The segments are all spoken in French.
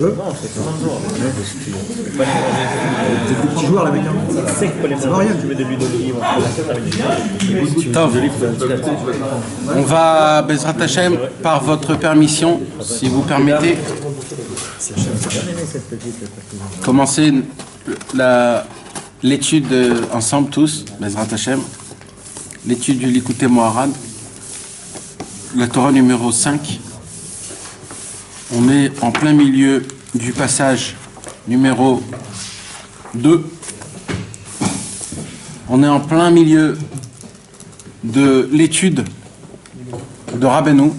Non, c'est 30 jours. C'est des petits joueurs, les mecs. Ça va rien. Tu mets de l'huile d'olive, on va, Bezrat Hashem, par votre permission, si vous permettez, commencer l'étude ensemble tous, Bezrat Hashem, l'étude du Likutei Moharan, la Torah numéro 5. On est en plein milieu du passage numéro 2. On est en plein milieu de l'étude de Rabbeinu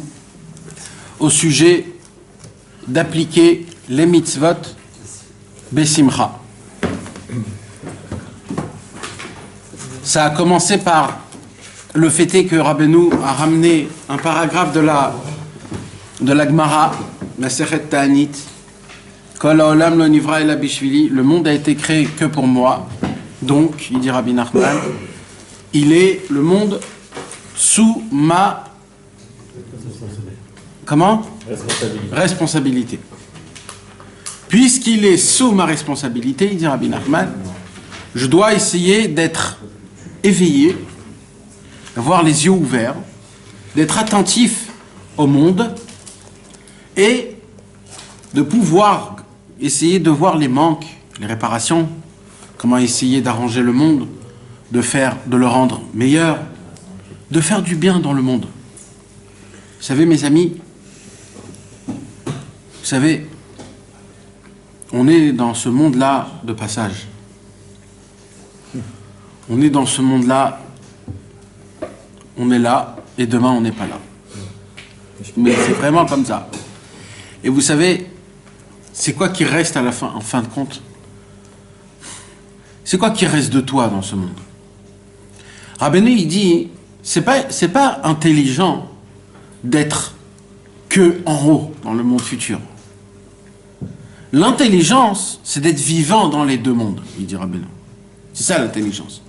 au sujet d'appliquer les mitzvot besimcha. Ça a commencé par le fait que Rabbeinu a ramené un paragraphe de la Gemara, Masechet Ta'anit, Kol ha'olam lo nivra ela bishvili, le monde a été créé que pour moi. Donc, il dit Rabbi Nachman, il est le monde sous ma responsabilité. Puisqu'il est sous ma responsabilité, il dit Rabbi Nachman, je dois essayer d'être éveillé, d'avoir les yeux ouverts, d'être attentif au monde et de pouvoir essayer de voir les manques, les réparations, comment essayer d'arranger le monde, de le rendre meilleur, de faire du bien dans le monde. Vous savez, mes amis, vous savez, on est dans ce monde-là de passage. On est dans ce monde-là, on est là, et demain on n'est pas là. Mais c'est vraiment comme ça. Et vous savez, c'est quoi qui reste à la fin, en fin de compte? C'est quoi qui reste de toi dans ce monde? Rabbeinu, il dit, c'est pas intelligent d'être que en haut dans le monde futur. L'intelligence, c'est d'être vivant dans les deux mondes, il dit Rabbeinu. C'est ça l'intelligence.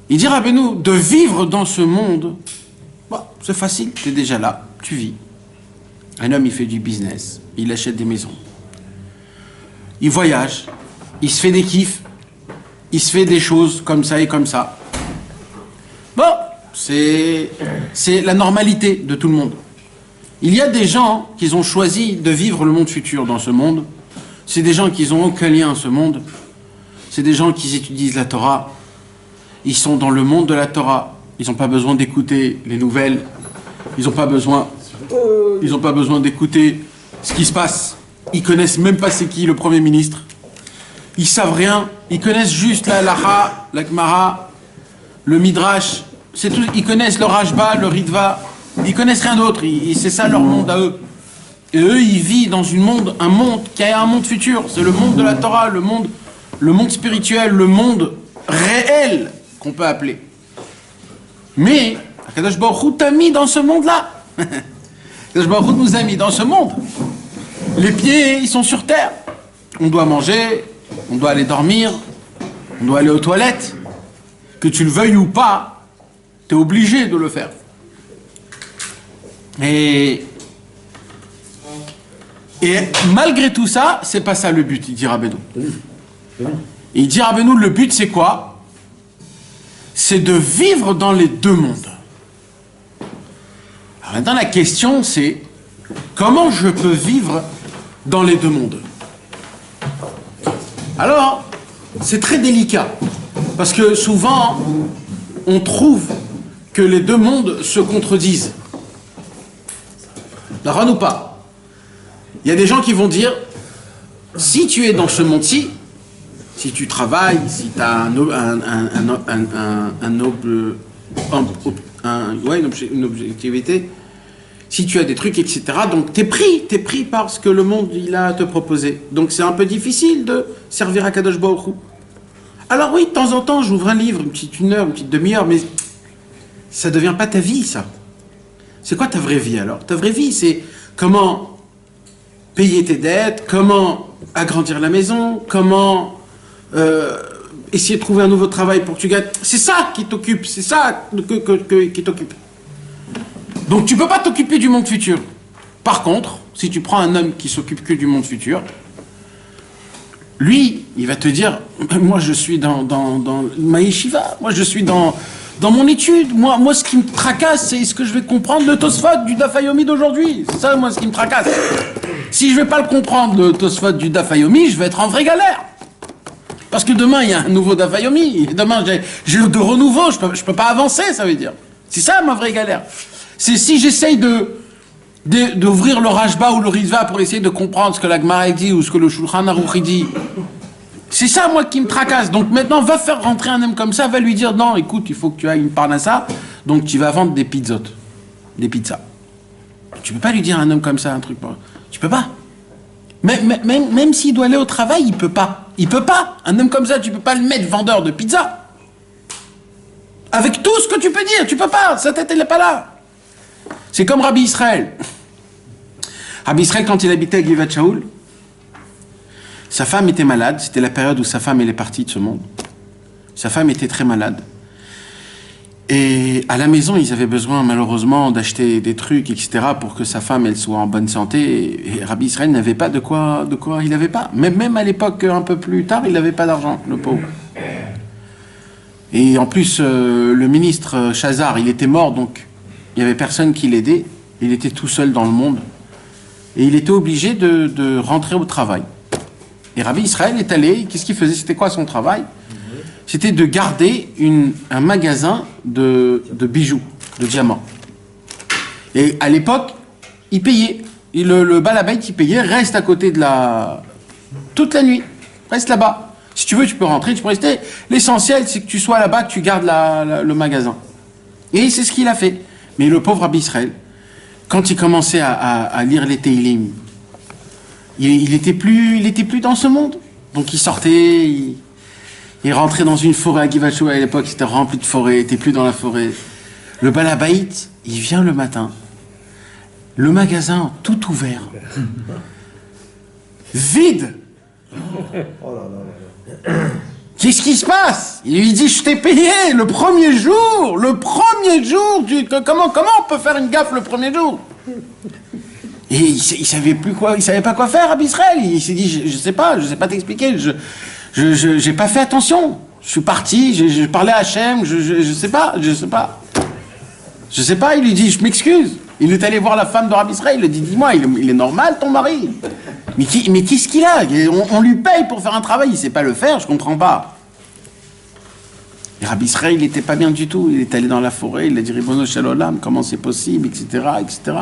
Il dit Rabbeinu, de vivre dans ce monde, bah, c'est facile, tu es déjà là, tu vis. Un homme, il fait du business, il achète des maisons, il voyage, il se fait des kiffs, il se fait des choses comme ça et comme ça. Bon, c'est la normalité de tout le monde. Il y a des gens qui ont choisi de vivre le monde futur dans ce monde. C'est des gens qui n'ont aucun lien à ce monde. C'est des gens qui étudient la Torah. Ils sont dans le monde de la Torah. Ils n'ont pas besoin d'écouter les nouvelles. Ils n'ont pas besoin d'écouter ce qui se passe. Ils connaissent même pas c'est qui le Premier ministre. Ils savent rien. Ils connaissent juste la Halacha, la Gemara, le Midrash. C'est tout. Ils connaissent le Rashba, le Ritva. Ils connaissent rien d'autre. C'est ça leur monde à eux. Et eux, ils vivent dans un monde qui a un monde futur. C'est le monde de la Torah, le monde spirituel, le monde réel qu'on peut appeler. Mais Akadosh Baruch Hu t'a mis dans ce monde-là. Akadosh Baruch Hu nous a mis dans ce monde. Les pieds, ils sont sur terre. On doit manger, on doit aller dormir, on doit aller aux toilettes. Que tu le veuilles ou pas, tu es obligé de le faire. Et malgré tout ça, c'est pas ça le but, il dit Rabbeinu. Il dit Rabbeinu, le but c'est quoi? C'est de vivre dans les deux mondes. Alors maintenant la question c'est, comment je peux vivre dans les deux mondes? Alors, c'est très délicat, parce que souvent, on trouve que les deux mondes se contredisent. D'accord ou pas? Il y a des gens qui vont dire, si tu es dans ce monde-ci, si tu travailles, si tu as une objectivité, si tu as des trucs, etc., donc t'es pris par ce que le monde il a à te proposer. Donc c'est un peu difficile de servir à Kadosh Baruch Hu. Alors oui, de temps en temps, j'ouvre un livre, une heure, une petite demi-heure, mais ça ne devient pas ta vie, ça. C'est quoi ta vraie vie alors? Ta vraie vie, c'est comment payer tes dettes, comment agrandir la maison, comment essayer de trouver un nouveau travail pour que tu gagnes. C'est ça qui t'occupe, c'est ça qui t'occupe. Donc tu ne peux pas t'occuper du monde futur. Par contre, si tu prends un homme qui s'occupe que du monde futur, lui, il va te dire, moi je suis dans ma yeshiva, moi je suis dans mon étude, moi ce qui me tracasse, c'est ce que je vais comprendre le Tosfot du Daf Yomi d'aujourd'hui. C'est ça, moi, ce qui me tracasse. Si je vais pas le comprendre, le Tosfot du Daf Yomi, je vais être en vraie galère. Parce que demain, il y a un nouveau Daf Yomi. Demain, j'ai de renouveau, je peux pas avancer, ça veut dire. C'est ça, ma vraie galère. C'est si j'essaye d'ouvrir le Rashba ou le Ritva pour essayer de comprendre ce que la Gemara dit ou ce que le Shulchan Aruch dit. C'est ça, moi, qui me tracasse. Donc maintenant, va faire rentrer un homme comme ça, va lui dire, non, écoute, il faut que tu ailles une parnassa, donc tu vas vendre des pizzas. Tu peux pas lui dire à un homme comme ça un truc. Tu peux pas. Même s'il doit aller au travail, il peut pas. Il peut pas. Un homme comme ça, tu peux pas le mettre vendeur de pizza. Avec tout ce que tu peux dire, tu peux pas. Sa tête, elle est pas là. C'est comme Rabbi Israël. Rabbi Israël, quand il habitait à Givat Shaul, sa femme était malade. C'était la période où sa femme elle est partie de ce monde. Sa femme était très malade. Et à la maison, ils avaient besoin malheureusement d'acheter des trucs, etc., pour que sa femme elle soit en bonne santé. Et Rabbi Israël n'avait pas de quoi il n'avait pas. Même à l'époque, un peu plus tard, il n'avait pas d'argent, le pauvre. Et en plus, le ministre Chazar, il était mort, donc il n'y avait personne qui l'aidait. Il était tout seul dans le monde. Et il était obligé de rentrer au travail. Et Rabbi Israël est allé, qu'est-ce qu'il faisait? C'était quoi son travail? C'était de garder un magasin de bijoux, de diamants. Et à l'époque, il payait. Et le balabait, il payait, reste à côté de toute la nuit. Reste là-bas. Si tu veux, tu peux rentrer, tu peux rester. L'essentiel, c'est que tu sois là-bas, que tu gardes le magasin. Et c'est ce qu'il a fait. Mais le pauvre Rabbi Israël, quand il commençait à lire les Teilim, il était plus dans ce monde. Donc il sortait, il rentrait dans une forêt à Givat Shaul. À l'époque, c'était rempli de forêts, il était plus dans la forêt. Le balabaït, il vient le matin, le magasin tout ouvert, vide. Qu'est-ce qui se passe? Il lui dit, je t'ai payé le premier jour, comment on peut faire une gaffe le premier jour? Et il savait pas quoi faire, Rabbi Israël. Il s'est dit, je sais pas t'expliquer, j'ai pas fait attention. Je suis parti, j'ai parlé à Hachem, je sais pas, il lui dit, je m'excuse. Il est allé voir la femme de Rabbi Israël, il lui dit, dis-moi, il est normal ton mari? Mais qu'est-ce qu'il a? On lui paye pour faire un travail, il sait pas le faire, je comprends pas. Et Rabbi Israël, il était pas bien du tout, il est allé dans la forêt, il a dit, Ribono Shel Olam, comment c'est possible, etc., etc.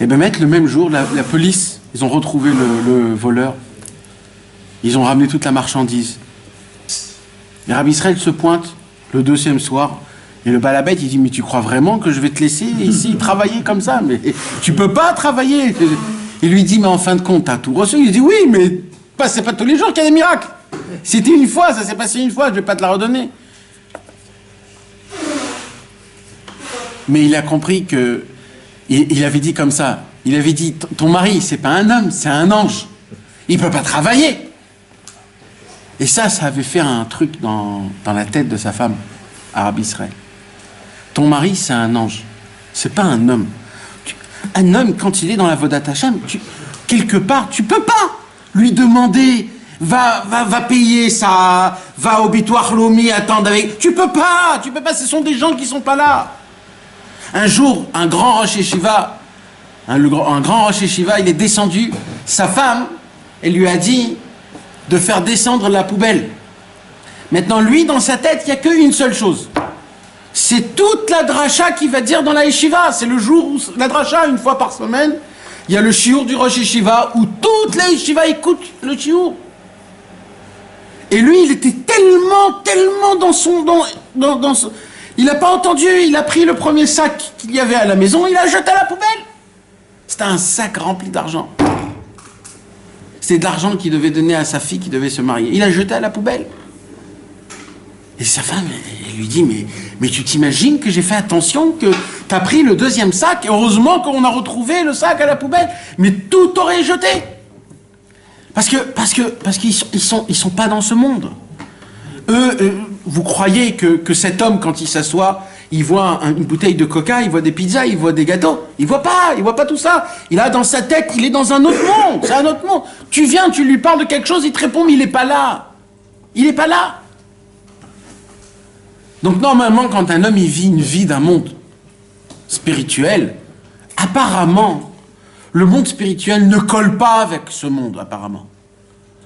Et bien, le même jour, la police, ils ont retrouvé le voleur. Ils ont ramené toute la marchandise. Et Rabbi Israël se pointe le deuxième soir. Et le balabait, il dit, mais tu crois vraiment que je vais te laisser ici travailler comme ça? Mais tu peux pas travailler. Il lui dit, mais en fin de compte, t'as tout reçu. Il dit, oui, mais c'est pas tous les jours qu'il y a des miracles. C'était une fois, ça s'est passé une fois, je vais pas te la redonner. Mais il a compris que il avait dit comme ça, il avait dit, ton mari, c'est pas un homme, c'est un ange. Il peut pas travailler. Et ça avait fait un truc dans la tête de sa femme, à Rabbi Israël. Ton mari, c'est un ange. C'est pas un homme. Un homme, quand il est dans la Vodat Hashem, quelque part, tu peux pas lui demander, va payer ça, va au Bitoach Lomi, attendre avec... Tu peux pas, ce sont des gens qui sont pas là. Un jour, un grand Rosh Yeshiva, un grand Rosh Yeshiva, il est descendu. Sa femme, elle lui a dit de faire descendre la poubelle. Maintenant, lui, dans sa tête, il n'y a qu'une seule chose. C'est toute la dracha qu'il va dire dans la Yeshiva. C'est le jour où la dracha, une fois par semaine, il y a le shiur du Rosh Yeshiva où toute la Yeshiva écoute le shiur. Et lui, il était tellement dans son... Il n'a pas entendu, il a pris le premier sac qu'il y avait à la maison, il l'a jeté à la poubelle. C'était un sac rempli d'argent. C'était de l'argent qu'il devait donner à sa fille qui devait se marier. Il l'a jeté à la poubelle. Et sa femme, elle lui dit, mais tu t'imagines que j'ai fait attention, que tu as pris le deuxième sac, et heureusement qu'on a retrouvé le sac à la poubelle, mais tout aurait jeté. Parce qu'ils sont pas dans ce monde. Eux, vous croyez que cet homme, quand il s'assoit, il voit une bouteille de coca, il voit des pizzas, il voit des gâteaux. Il voit pas tout ça. Il a dans sa tête, il est dans un autre monde. C'est un autre monde. Tu viens, tu lui parles de quelque chose, il te répond, mais il n'est pas là. Il n'est pas là. Donc normalement, quand un homme il vit une vie d'un monde spirituel, apparemment, le monde spirituel ne colle pas avec ce monde, apparemment.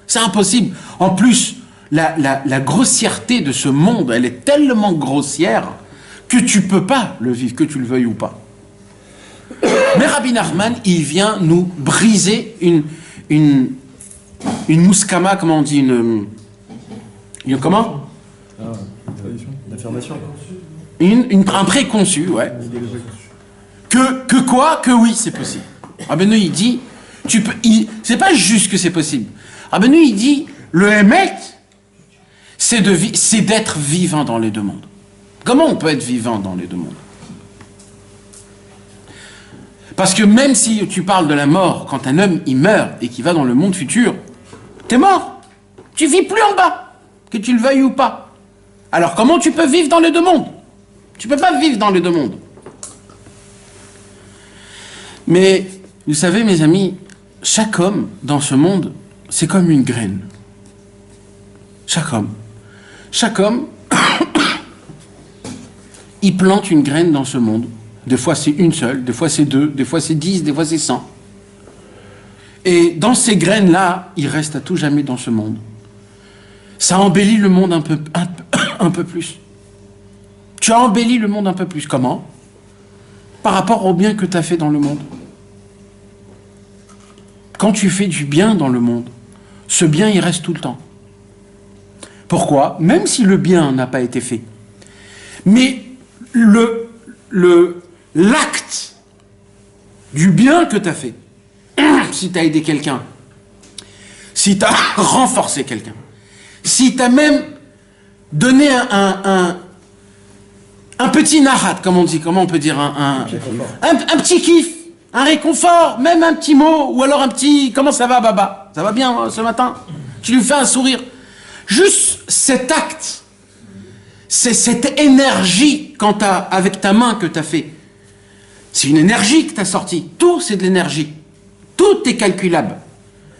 C'est impossible. En plus, la grossièreté de ce monde, elle est tellement grossière que tu peux pas le vivre, que tu le veuilles ou pas. Mais Rabbi Nachman, il vient nous briser une mouskama, comment on dit, comment Une affirmation. Un préconçu, ouais. Que quoi? Que oui, c'est possible. Rabbeinu, il dit, c'est pas juste que c'est possible. Rabbeinu, il dit, le Hémet, c'est d'être vivant dans les deux mondes. Comment on peut être vivant dans les deux mondes? Parce que même si tu parles de la mort, quand un homme, il meurt et qu'il va dans le monde futur, t'es mort. Tu vis plus en bas, que tu le veuilles ou pas. Alors comment tu peux vivre dans les deux mondes? Tu peux pas vivre dans les deux mondes. Mais, vous savez, mes amis, chaque homme dans ce monde, c'est comme une graine. Chaque homme, il plante une graine dans ce monde. Des fois c'est une seule, des fois c'est deux, des fois c'est 10, des fois c'est 100. Et dans ces graines-là, il reste à tout jamais dans ce monde. Ça embellit le monde un peu plus. Tu as embelli le monde un peu plus. Comment? Par rapport au bien que tu as fait dans le monde. Quand tu fais du bien dans le monde, ce bien, il reste tout le temps. Pourquoi? Même si le bien n'a pas été fait. Mais l'acte du bien que tu as fait, si tu as aidé quelqu'un, si tu as renforcé quelqu'un, si tu as même donné un petit nahat, comme on dit, comment on peut dire, un petit kiff, un réconfort, même un petit mot, ou alors un petit, comment ça va, Baba? Ça va bien ce matin? Tu lui fais un sourire. Juste cet acte, c'est cette énergie avec ta main que tu as fait. C'est une énergie que tu as sortie. Tout, c'est de l'énergie. Tout est calculable.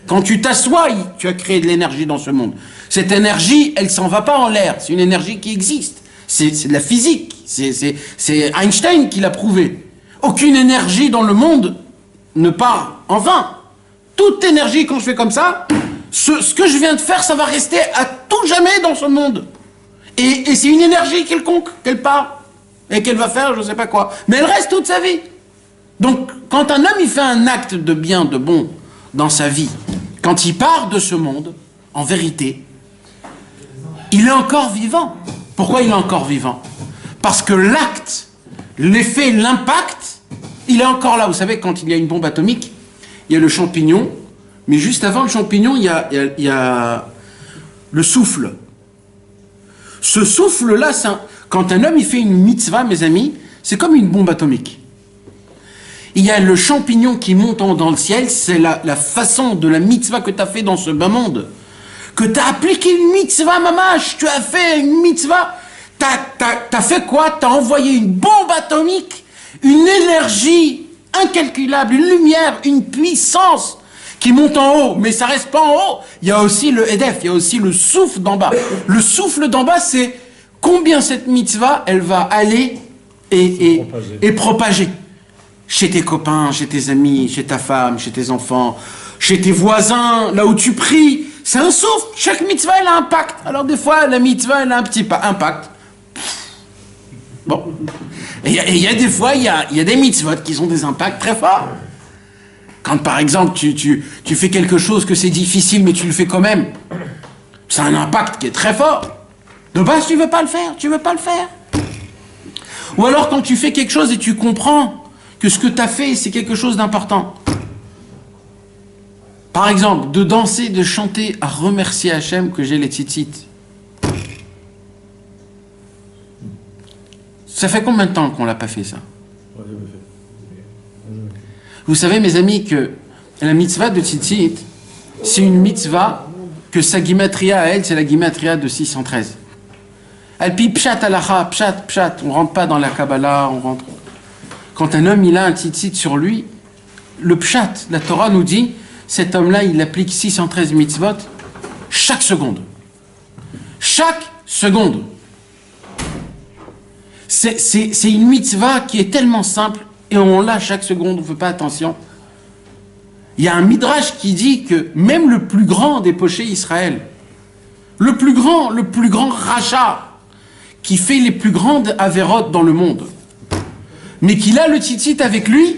Quand tu t'assois, tu as créé de l'énergie dans ce monde. Cette énergie, elle s'en va pas en l'air. C'est une énergie qui existe. C'est de la physique. C'est Einstein qui l'a prouvé. Aucune énergie dans le monde ne part en vain. Toute énergie, quand je fais comme ça, ce que je viens de faire, ça va rester à tout jamais dans ce monde. Et c'est une énergie quelconque qu'elle part et qu'elle va faire je ne sais pas quoi. Mais elle reste toute sa vie. Donc, quand un homme il fait un acte de bien, de bon dans sa vie, quand il part de ce monde, en vérité, il est encore vivant. Pourquoi il est encore vivant? Parce que l'acte, l'effet, l'impact, il est encore là. Vous savez, quand il y a une bombe atomique, il y a le champignon, mais juste avant le champignon, il y a le souffle. Ce souffle-là, quand un homme il fait une mitzvah, mes amis, c'est comme une bombe atomique. Il y a le champignon qui monte dans le ciel, c'est la façon de la mitzvah que tu as fait dans ce bas monde. Que tu as appliqué une mitzvah, mamash, tu as fait une mitzvah. T'as fait quoi? Tu as envoyé une bombe atomique, une énergie incalculable, une lumière, une puissance qui monte en haut, mais ça reste pas en haut. Il y a aussi le Hedef, il y a aussi le souffle d'en bas. Le souffle d'en bas, c'est combien cette mitzvah, elle va aller et propager. Chez tes copains, chez tes amis, chez ta femme, chez tes enfants, chez tes voisins, là où tu pries. C'est un souffle. Chaque mitzvah, elle a un impact. Alors des fois, la mitzvah, elle a un petit impact. Bon. Et il y a des fois, il y a des mitzvot qui ont des impacts très forts. Quand par exemple, tu fais quelque chose que c'est difficile, mais tu le fais quand même, ça a un impact qui est très fort. De base, tu veux pas le faire. Ou alors quand tu fais quelque chose et tu comprends que ce que tu as fait, c'est quelque chose d'important. Par exemple, de danser, de chanter, à remercier Hachem que j'ai les tzitzit. Ça fait combien de temps qu'on l'a pas fait, ça? Vous savez, mes amis, que la mitzvah de tzitzit, c'est une mitzvah que sa gimatria à elle, c'est la gimatria de 613. Alpi pshat alacha, pshat, on rentre pas dans la Kabbalah, on rentre. Quand un homme il a un tzitzit sur lui, le pshat, la Torah nous dit, cet homme-là il applique 613 mitzvot chaque seconde. Chaque seconde. C'est une mitzvah qui est tellement simple et on l'a chaque seconde, on ne fait pas attention. Il y a un midrash qui dit que même le plus grand des pochés Israël, le plus grand rachat, qui fait les plus grandes avérotes dans le monde, mais qu'il a le tzitzit avec lui,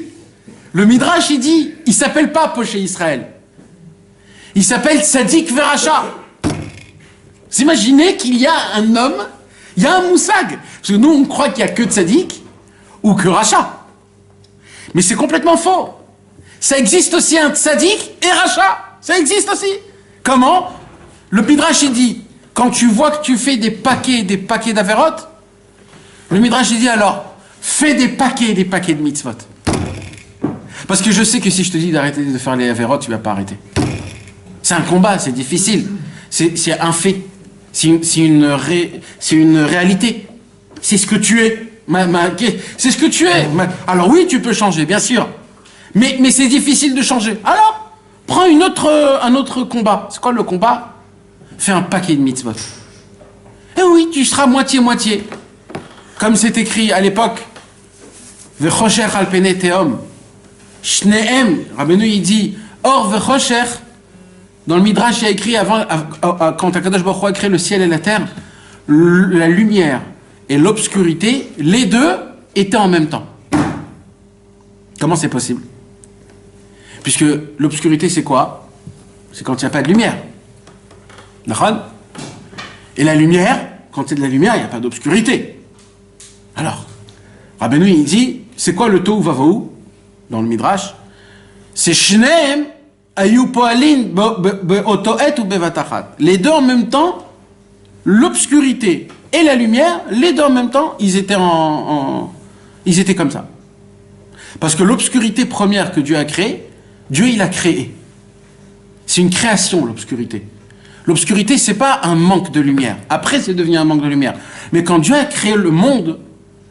le midrash il dit, il s'appelle pas poché Israël, il s'appelle Tzadik Veracha. Vous imaginez qu'il y a un homme, il y a un moussag, parce que nous on croit qu'il n'y a que Tzadik ou que Racha, mais c'est complètement faux. Ça existe aussi un Tzadik et Racha, ça existe aussi. Comment? Le midrash il dit, quand tu vois que tu fais des paquets d'avérotes, le midrash il dit alors, fais des paquets de mitzvot. Parce que je sais que si je te dis d'arrêter de faire les avérotes, tu ne vas pas arrêter. C'est un combat, c'est difficile. C'est un fait. C'est une réalité. C'est ce que tu es. C'est ce que tu es. Alors oui, tu peux changer, bien sûr. Mais c'est difficile de changer. Alors, prends un autre combat. C'est quoi le combat? Fais un paquet de mitzvot. Et oui, tu seras moitié-moitié. Comme c'est écrit à l'époque. Vechosher al pene teom. Shneem. Rabbeinu il dit. Or vechosher. Dans le Midrash, il y a écrit quand Akadosh Baruch Hu a créé le ciel et la terre, la lumière et l'obscurité, les deux étaient en même temps. Comment c'est possible? Puisque l'obscurité, c'est quoi? C'est quand il n'y a pas de lumière. D'accord? Et la lumière, quand il y a de la lumière, il n'y a pas d'obscurité. Alors, Rabbeinu, il dit, c'est quoi le tohu vavohu dans le Midrash? C'est shneem ayu poalin beotoet ou bevatachat. Les deux en même temps, l'obscurité et la lumière, les deux en même temps, ils étaient ils étaient comme ça. Parce que l'obscurité première que Dieu a créée, Dieu il a créé. C'est une création, l'obscurité. L'obscurité, c'est pas un manque de lumière. Après, c'est devenu un manque de lumière. Mais quand Dieu a créé le monde,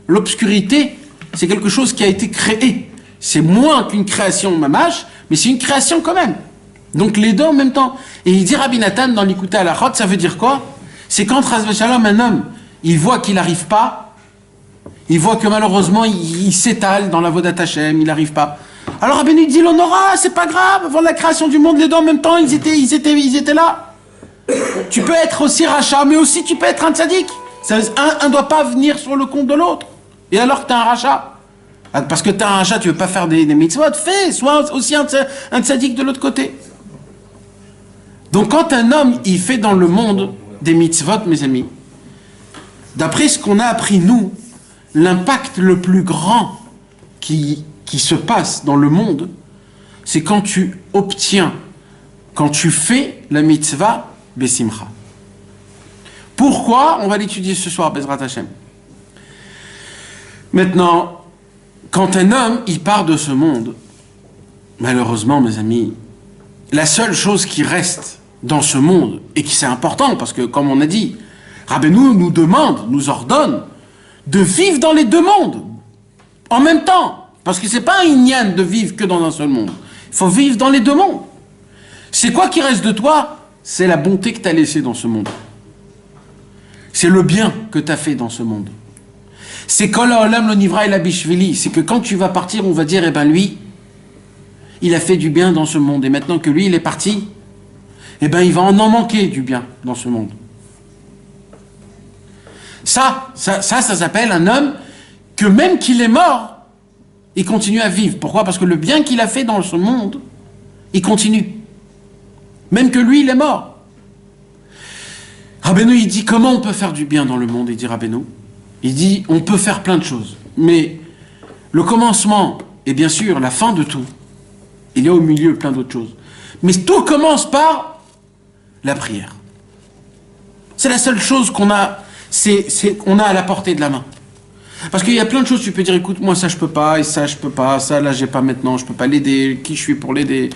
l'obscurité, c'est quelque chose qui a été créé. C'est moins qu'une création mamash, mais c'est une création quand même. Donc les deux en même temps. Et il dit Rabbi Nathan dans l'Ikouta Halachot, ça veut dire quoi? C'est quand Chas v'Shalom, un homme, il voit qu'il n'arrive pas, il voit que malheureusement, il s'étale dans la Vodat Hashem, il n'arrive pas. Alors Rabbeinu dit l'honora, c'est pas grave, avant la création du monde, les deux en même temps, ils étaient là. Tu peux être aussi rachat, mais aussi tu peux être un tzaddik. Un ne doit pas venir sur le compte de l'autre. Et alors que tu as un rachat. Parce que tu as un rachat, tu ne veux pas faire des mitzvot, fais, sois aussi un tzaddik de l'autre côté. Donc quand un homme, il fait dans le monde des mitzvot, mes amis, d'après ce qu'on a appris nous, l'impact le plus grand qui se passe dans le monde, c'est quand tu obtiens, quand tu fais la mitzvah besimcha. Pourquoi? On va l'étudier ce soir, Bezrat Hashem. Maintenant, quand un homme, il part de ce monde, malheureusement, mes amis, la seule chose qui reste dans ce monde, et qui c'est important, parce que, comme on a dit, Rabbeinu nous demande, nous ordonne, de vivre dans les deux mondes, en même temps. Parce que c'est pas un inyan de vivre que dans un seul monde. Il faut vivre dans les deux mondes. C'est quoi qui reste de toi? C'est la bonté que tu as laissée dans ce monde. C'est le bien que tu as fait dans ce monde. C'est Kol Haolam Lo Nivra Ela Bishvili. C'est que quand tu vas partir, on va dire, eh ben lui, il a fait du bien dans ce monde. Et maintenant que lui, il est parti, eh ben il va en manquer du bien dans ce monde. Ça s'appelle un homme que même qu'il est mort, il continue à vivre. Pourquoi? Parce que le bien qu'il a fait dans ce monde, il continue. Même que lui, il est mort. Rabbeinu, il dit, comment on peut faire du bien dans le monde? Il dit Rabbeinu, il dit, on peut faire plein de choses. Mais le commencement, et bien sûr la fin de tout, il y a au milieu plein d'autres choses. Mais tout commence par la prière. C'est la seule chose qu'on a, qu'on a à la portée de la main. Parce qu'il y a plein de choses, tu peux dire, écoute, moi ça je peux pas, et ça je peux pas, ça là j'ai pas maintenant, je peux pas l'aider, qui je suis pour l'aider.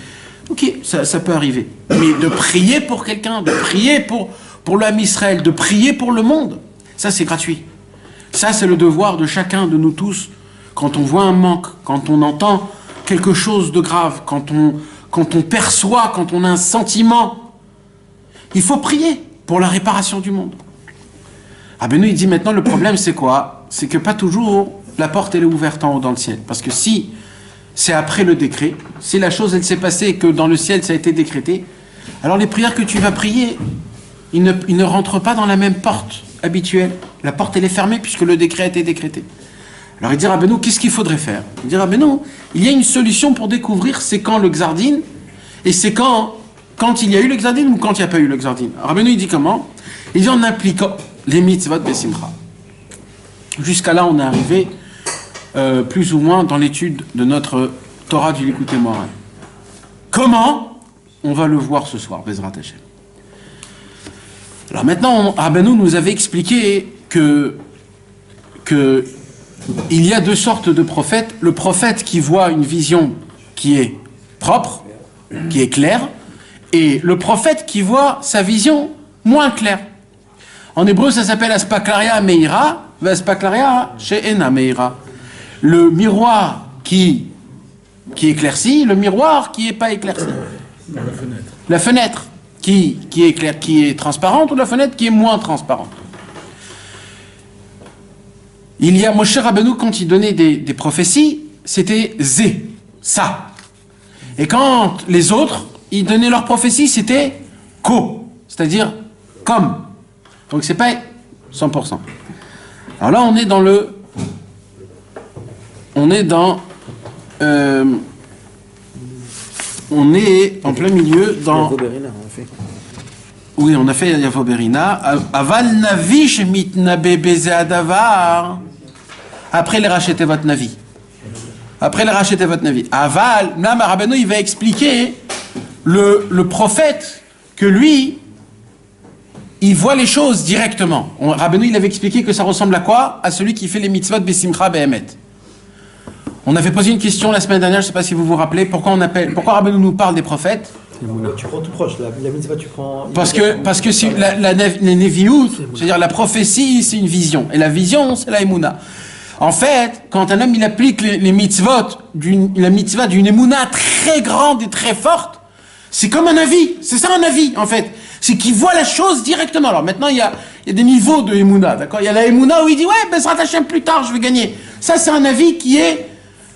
Ok, ça peut arriver. Mais de prier pour quelqu'un, de prier pour l'âme Israël, de prier pour le monde, Ça, c'est gratuit. Ça, c'est le devoir de chacun de nous tous. Quand on voit un manque, quand on entend quelque chose de grave, quand on perçoit, quand on a un sentiment, il faut prier pour la réparation du monde. Rabbeinu, il dit maintenant, le problème, c'est quoi? C'est que pas toujours la porte, elle est ouverte en haut dans le ciel. Parce que si c'est après le décret, si la chose, elle s'est passée et que dans le ciel, ça a été décrété, alors les prières que tu vas prier, ils ne rentrent pas dans la même porte habituelle. La porte, elle est fermée puisque le décret a été décrété. Alors il dit, Rabbeinu, qu'est-ce qu'il faudrait faire? Il dit, Rabbeinu, il y a une solution pour découvrir c'est quand le Xardin, et c'est quand il y a eu le Xardin ou quand il n'y a pas eu le Xardin. Rabbeinu, il dit comment? Il dit en appliquant les mitzvot besimcha. Jusqu'à là, on est arrivé plus ou moins dans l'étude de notre Torah du Likutei Moharan. Comment? On va le voir ce soir, Bezrat Hashem. Alors maintenant, Rabbeinu nous avait expliqué que il y a deux sortes de prophètes. Le prophète qui voit une vision qui est propre, qui est claire, et le prophète qui voit sa vision moins claire. En hébreu, ça s'appelle Aspaklaria Meira, Aspaklaria She'ena Meira. Le miroir qui éclaircit, le miroir qui n'est pas éclairci. La fenêtre qui est claire, qui est transparente, ou la fenêtre qui est moins transparente. Il y a Moshe Rabbeinu, quand il donnait des prophéties, c'était Zé, ça. Et quand les autres, ils donnaient leurs prophéties, c'était Ko, c'est-à-dire comme. Donc c'est pas 100%. Alors là, on est en plein milieu dans... Oui, on a fait Yavo Berina. Aval Navi Shemitnabe Beze Adavar. Après les racheter votre Navi. Après les racheter votre Navi. Aval, là, Rabbeinu, il va expliquer le prophète que lui, il voit les choses directement. Rabbeinu, il avait expliqué que ça ressemble à quoi? À celui qui fait les mitzvot Besimcha Behemet. On avait posé une question la semaine dernière, je ne sais pas si vous vous rappelez, pourquoi Rabbeinu nous parle des prophètes? Tu prends tout proche, la mitzvah tu prends... Parce que c'est la Neviut, c'est-à-dire la prophétie, c'est une vision. Et la vision, c'est la Emouna. En fait, quand un homme il applique les mitzvot, la mitzvah d'une Emouna très grande et très forte, c'est comme un avis. C'est ça un avis, en fait. C'est qu'il voit la chose directement. Alors maintenant, il y a des niveaux de Emouna, d'accord? Il y a la Emouna où il dit, ouais, Bezrat Hashem, plus tard, je vais gagner. Ça, c'est un avis qui est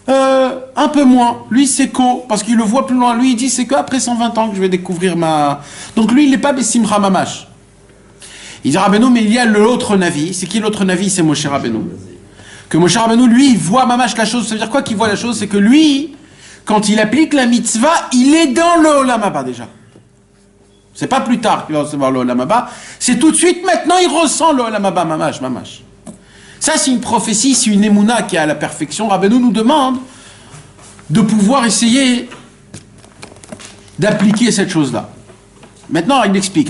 un peu moins. Lui, c'est Ko, parce qu'il le voit plus loin. Lui, il dit, c'est qu'après 120 ans que je vais découvrir ma... Donc lui, il n'est pas Bessimcha Mamash. Il dit, Rabbeinu, mais il y a l'autre Navi. C'est qui l'autre Navi? C'est Moshe Rabbeinu. Que Moshe Rabbeinu, lui, il voit Mamash la chose. Ça veut dire quoi qu'il voit la chose? C'est que lui, quand il applique la mitzvah, il est dans le Olam Haba déjà. C'est pas plus tard qu'il va recevoir le Olam Haba. C'est tout de suite, maintenant, il ressent le Olam Haba, Mamash. Ça, c'est une prophétie, c'est une émouna qui est à la perfection. Rabbeinu nous demande de pouvoir essayer d'appliquer cette chose-là. Maintenant, il explique.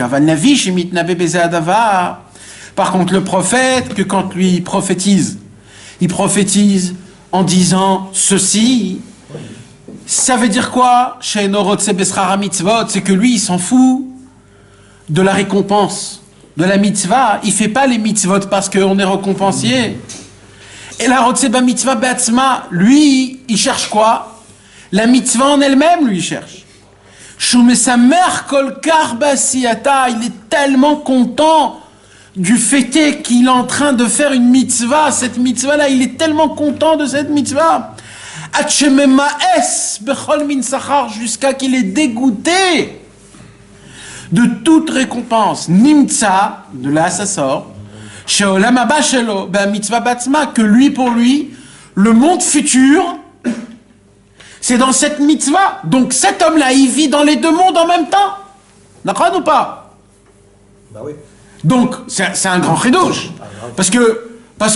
Par contre, le prophète, que quand lui il prophétise en disant ceci. Ça veut dire quoi? C'est que lui, il s'en fout de la récompense. De la mitzvah, il fait pas les mitzvot parce qu'on est récompensé. Et la rotseba mitzvah be'atzma, lui, il cherche quoi? La mitzvah en elle-même, lui, il cherche. Shumesamer kol kar ba'asiyata, il est tellement content du fait qu'il est en train de faire une mitzvah. Cette mitzvah-là, il est tellement content de cette mitzvah. Atshememaes bechol min sachar, jusqu'à qu'il est dégoûté de toute récompense. Nimtza, de là ça sort, she'olam haba shelo, mitzvah batzma, que lui, pour lui, le monde futur, c'est dans cette mitzvah. Donc cet homme-là, il vit dans les deux mondes en même temps. D'accord ou pas? Bah oui. Donc, c'est un grand chidouche. Parce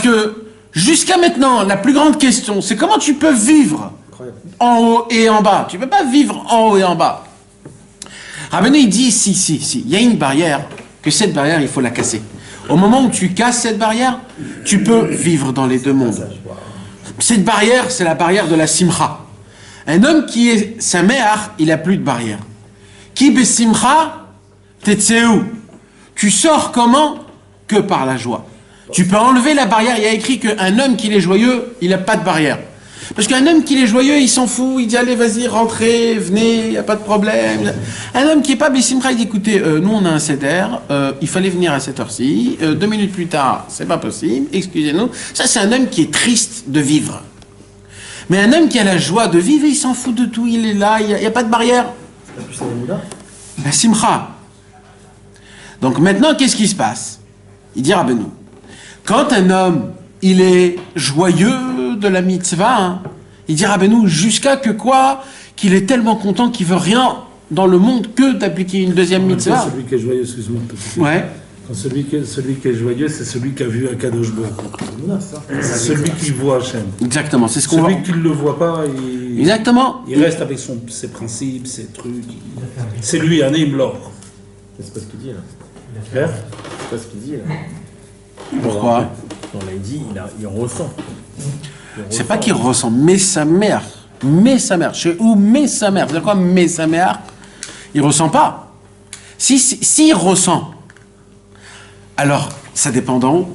que jusqu'à maintenant, la plus grande question, c'est comment tu peux vivre en haut et en bas. Tu ne peux pas vivre en haut et en bas. Rabbeinu, il dit, si, il y a une barrière, que cette barrière, il faut la casser. Au moment où tu casses cette barrière, tu peux vivre dans les deux mondes. Cette barrière, c'est la barrière de la simcha. Un homme qui est sameach, il n'a plus de barrière. Ki besimcha, tetseu. Tu sors comment? Que par la joie. Tu peux enlever la barrière. Il y a écrit qu'un homme qui est joyeux, il n'a pas de barrière. Parce qu'un homme qui est joyeux, il s'en fout, il dit allez vas-y, rentrez, venez, il n'y a pas de problème. Un homme qui n'est pas Bissimcha, il dit écoutez, nous on a un seder, il fallait venir à cette heure-ci, 2 minutes plus tard, c'est pas possible, excusez-nous. Ça c'est un homme qui est triste de vivre. Mais un homme qui a la joie de vivre, il s'en fout de tout, il est là, il n'y a pas de barrière. C'est plus la Moula. La simcha. Donc maintenant, qu'est-ce qui se passe? Il dit Rabbeinu, quand un homme, il est joyeux de la mitzvah, hein, il dit Rabbeinu, jusqu'à que quoi? Qu'il est tellement content qu'il veut rien dans le monde que d'appliquer une deuxième mitzvah. Celui qui est joyeux, excuse-moi. Ouais. Quand celui qui est joyeux, c'est celui qui a vu un Kadosh Baruch Hu. C'est celui qui voit Hachem. Exactement, c'est ce qu'on voit. Celui qui ne le voit pas, Exactement. il reste avec ses principes, ses trucs. C'est lui, un l'or. C'est pas ce qu'il dit là. Frère, C'est pas ce qu'il dit là. Pourquoi? Non, là il dit, il ressent. C'est pas qu'il ressent, mais sa mère. Mais sa mère. Chez où mais sa mère? C'est quoi mais sa mère? Il ressent pas. S'il ressent, alors ça dépend d'en haut.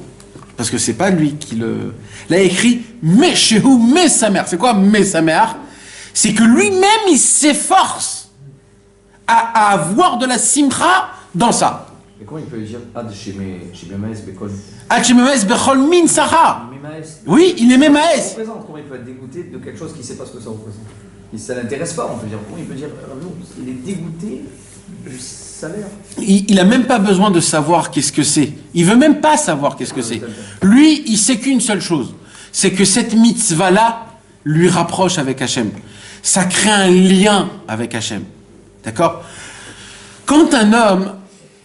Parce que c'est pas lui qui le. Là, il écrit mais chez où mais sa mère. C'est quoi mais sa mère? C'est que lui-même il s'efforce à avoir de la simcha dans ça. Et comment il peut dire Ad chez Memaes Bekol Hachememez bechol min sacha. Memaes. Oui, il est Ça Memaes. représente. Comment il peut être dégoûté de quelque chose qu'il ne sait pas ce que ça représente? Ça ne l'intéresse pas, on peut dire. Comment il peut dire non, il est dégoûté du salaire. Il a même pas besoin de savoir qu'est-ce que c'est. Il veut même pas savoir qu'est-ce que c'est. Lui, il sait qu'une seule chose. C'est que cette mitzvah-là lui rapproche avec Hachem. Ça crée un lien avec Hachem. D'accord? Quand un homme,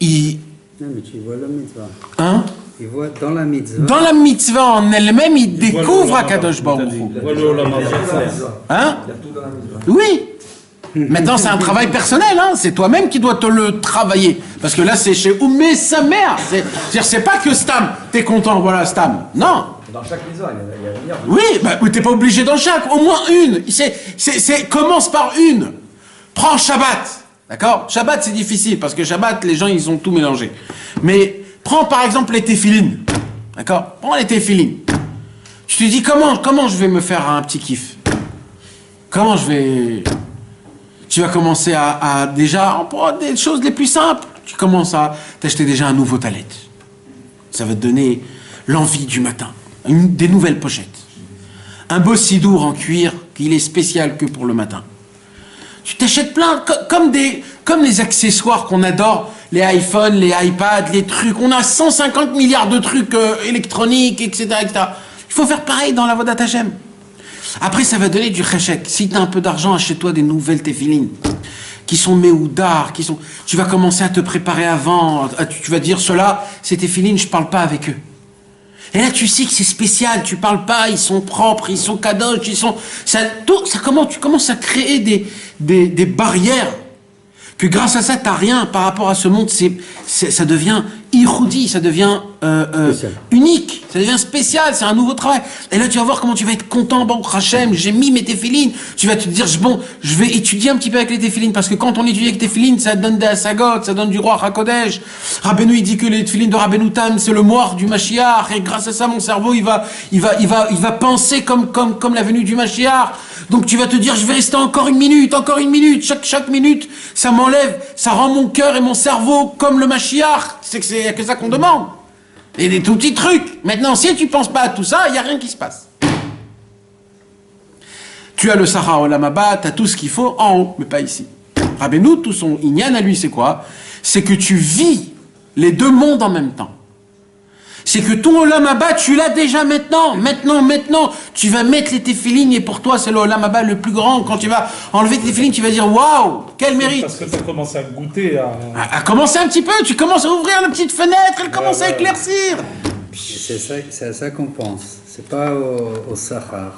il... Non, mais tu vois la mitzvah. Hein? Il voit dans la mitzvah. Dans la mitzvah en elle-même, il découvre Akadosh Baruch Hu. voilà le Olam Haba. Hein? Il y a tout dans la maison. Oui. Maintenant, c'est un travail personnel, hein. C'est toi-même qui dois te le travailler. Parce que là, c'est chez Oumé sa mère. C'est-à-dire, c'est pas que Stam, t'es content, voilà, Stam. Non. Dans chaque maison, il y a un milliard. Oui, bah, t'es pas obligé dans chaque, au moins une. Commence par une. Prends Shabbat. D'accord? Shabbat, c'est difficile, parce que Shabbat, les gens, ils ont tout mélangé. Mais, prends par exemple les téphilines. D'accord? Prends les téphilines. Tu te dis, comment je vais me faire un petit kiff? Comment je vais... Tu vas commencer à déjà, pour des choses les plus simples, tu commences à t'acheter déjà un nouveau talet. Ça va te donner l'envie du matin. Des nouvelles pochettes. Un beau sidour en cuir, qu'il est spécial que pour le matin. Tu t'achètes plein, comme les accessoires qu'on adore, les iPhones, les iPads, les trucs. On a 150 milliards de trucs électroniques, etc., etc. Il faut faire pareil dans la Vodat Hashem. Après, ça va donner du cheshek. Si tu as un peu d'argent, achète-toi des nouvelles téphilines qui sont méoudar, tu vas commencer à te préparer avant. Tu vas dire, ceux-là, ces téphilines, je parle pas avec eux. Et là, tu sais que c'est spécial. Tu parles pas, ils sont propres, ils sont kadosh, tu commences à créer des barrières que grâce à ça, t'as rien par rapport à ce monde. Ça devient iroudi, ça devient unique, ça devient spécial, c'est un nouveau travail. Et là, tu vas voir comment tu vas être content. Bon, Hachem, j'ai mis mes téphilines. Tu vas te dire, bon, je vais étudier un petit peu avec les téphilines, parce que quand on étudie avec les téphilines, ça donne des asagot, ça donne du roi Hakodesh. Rabbeinu, il dit que les téphilines de Rabbeinu Tam, c'est le moire du Mashiach, et grâce à ça, mon cerveau, il va penser comme la venue du Mashiach. Donc tu vas te dire, je vais rester encore une minute, chaque minute, ça m'enlève, ça rend mon cœur et mon cerveau comme le Mashiach. C'est que ça qu'on demande. Et des tout petits trucs. Maintenant, si tu penses pas à tout ça, il n'y a rien qui se passe. Tu as le Sahara Olam Haba, tu as tout ce qu'il faut en haut, mais pas ici. Rabbeinu, tout son inyan à lui, c'est quoi? C'est que tu vis les deux mondes en même temps. C'est que ton Olam Haba, tu l'as déjà maintenant. Maintenant. Tu vas mettre les téphilines et pour toi, c'est le Olam Haba le plus grand. Quand tu vas enlever tes téphilines, tu vas dire waouh, quel mérite. Parce que tu as commencé à goûter à commencer un petit peu. Tu commences à ouvrir la petite fenêtre, elle commence à éclaircir. C'est à ça qu'on pense. C'est pas au Sahara.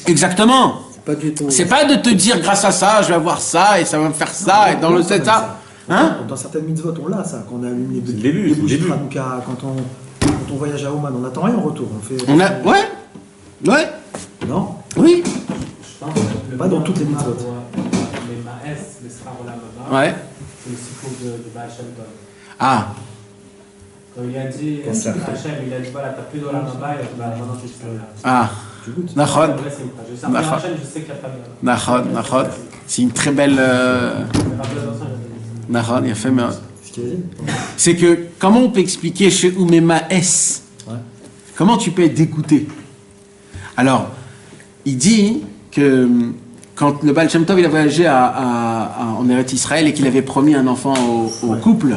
Exactement. C'est pas du tout. C'est pas de te dire grâce à ça, je vais avoir ça et ça va me faire ça et dans le set ça. Hein? Dans certaines mitzvot, on l'a ça, quand on allume les début, bougies c'est le début. Hanouka, quand on voyage à Oman, on n'attend rien en retour. Ouais. Non. Oui. Pas dans toutes les mitzvot. Les Maes, les Sahara Olam Haba, Ouais. c'est le cycle de Baal Shem Tov. Ah. Quand il a dit, Hachem, il a dit, voilà, t'as plus dans la main, maintenant tu peux là. Ah, Nachon. Je sais qu'il n'y a pas de... Nachon. C'est une très belle... Nachon, il a fait... C'est que, comment on peut expliquer chez Oumema S? Comment tu peux être dégoûté? Alors, il dit que quand le Baal Shem Tov il a voyagé en Eretz Israël et qu'il avait promis un enfant au couple,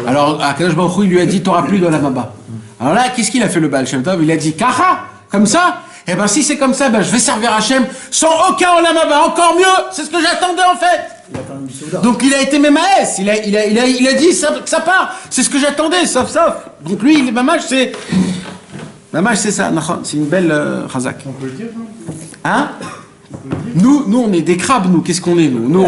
alors Akadosh Baruch Hu, il lui a dit t'auras plus de Olam Haba. Alors là, qu'est-ce qu'il a fait le Baal Shem Tov? Il a dit Kaha, comme ça. Eh ben si c'est comme ça, ben je vais servir Hachem sans aucun Olam Haba, encore mieux. C'est ce que j'attendais en fait. Donc il a été Memaes, il a dit ça, que ça part. C'est ce que j'attendais, sauf. Donc lui, Mamash c'est ça, c'est une belle chazak. On peut le dire, hein? Nous on est des crabes, nous, qu'est-ce qu'on est, nous? Nous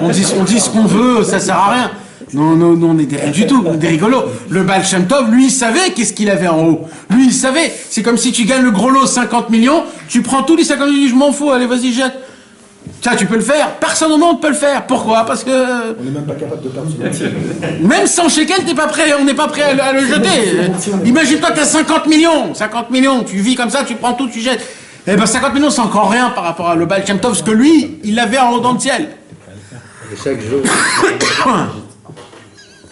on dit ce qu'on veut, ça sert à rien. Non, on est rien du tout, on est des rigolos. Le Baal Shem Tov, lui, il savait qu'est-ce qu'il avait en haut. Lui, il savait. C'est comme si tu gagnes le gros lot 50 millions, tu prends tous les 50 millions, je m'en fous, allez, vas-y, jette. Ça, tu peux le faire. Personne au monde peut le faire. Pourquoi? Parce que... On n'est même pas capable de perdre ce même 100 shekels, on n'est pas prêt à le jeter. Imagine-toi, tu as 50 millions. 50 millions, tu vis comme ça, tu prends tout, tu jettes. Eh ben 50 millions, c'est encore rien par rapport à le Baal Shem Tov, parce que lui, il l'avait en haut dans le ciel. Et chaque jour,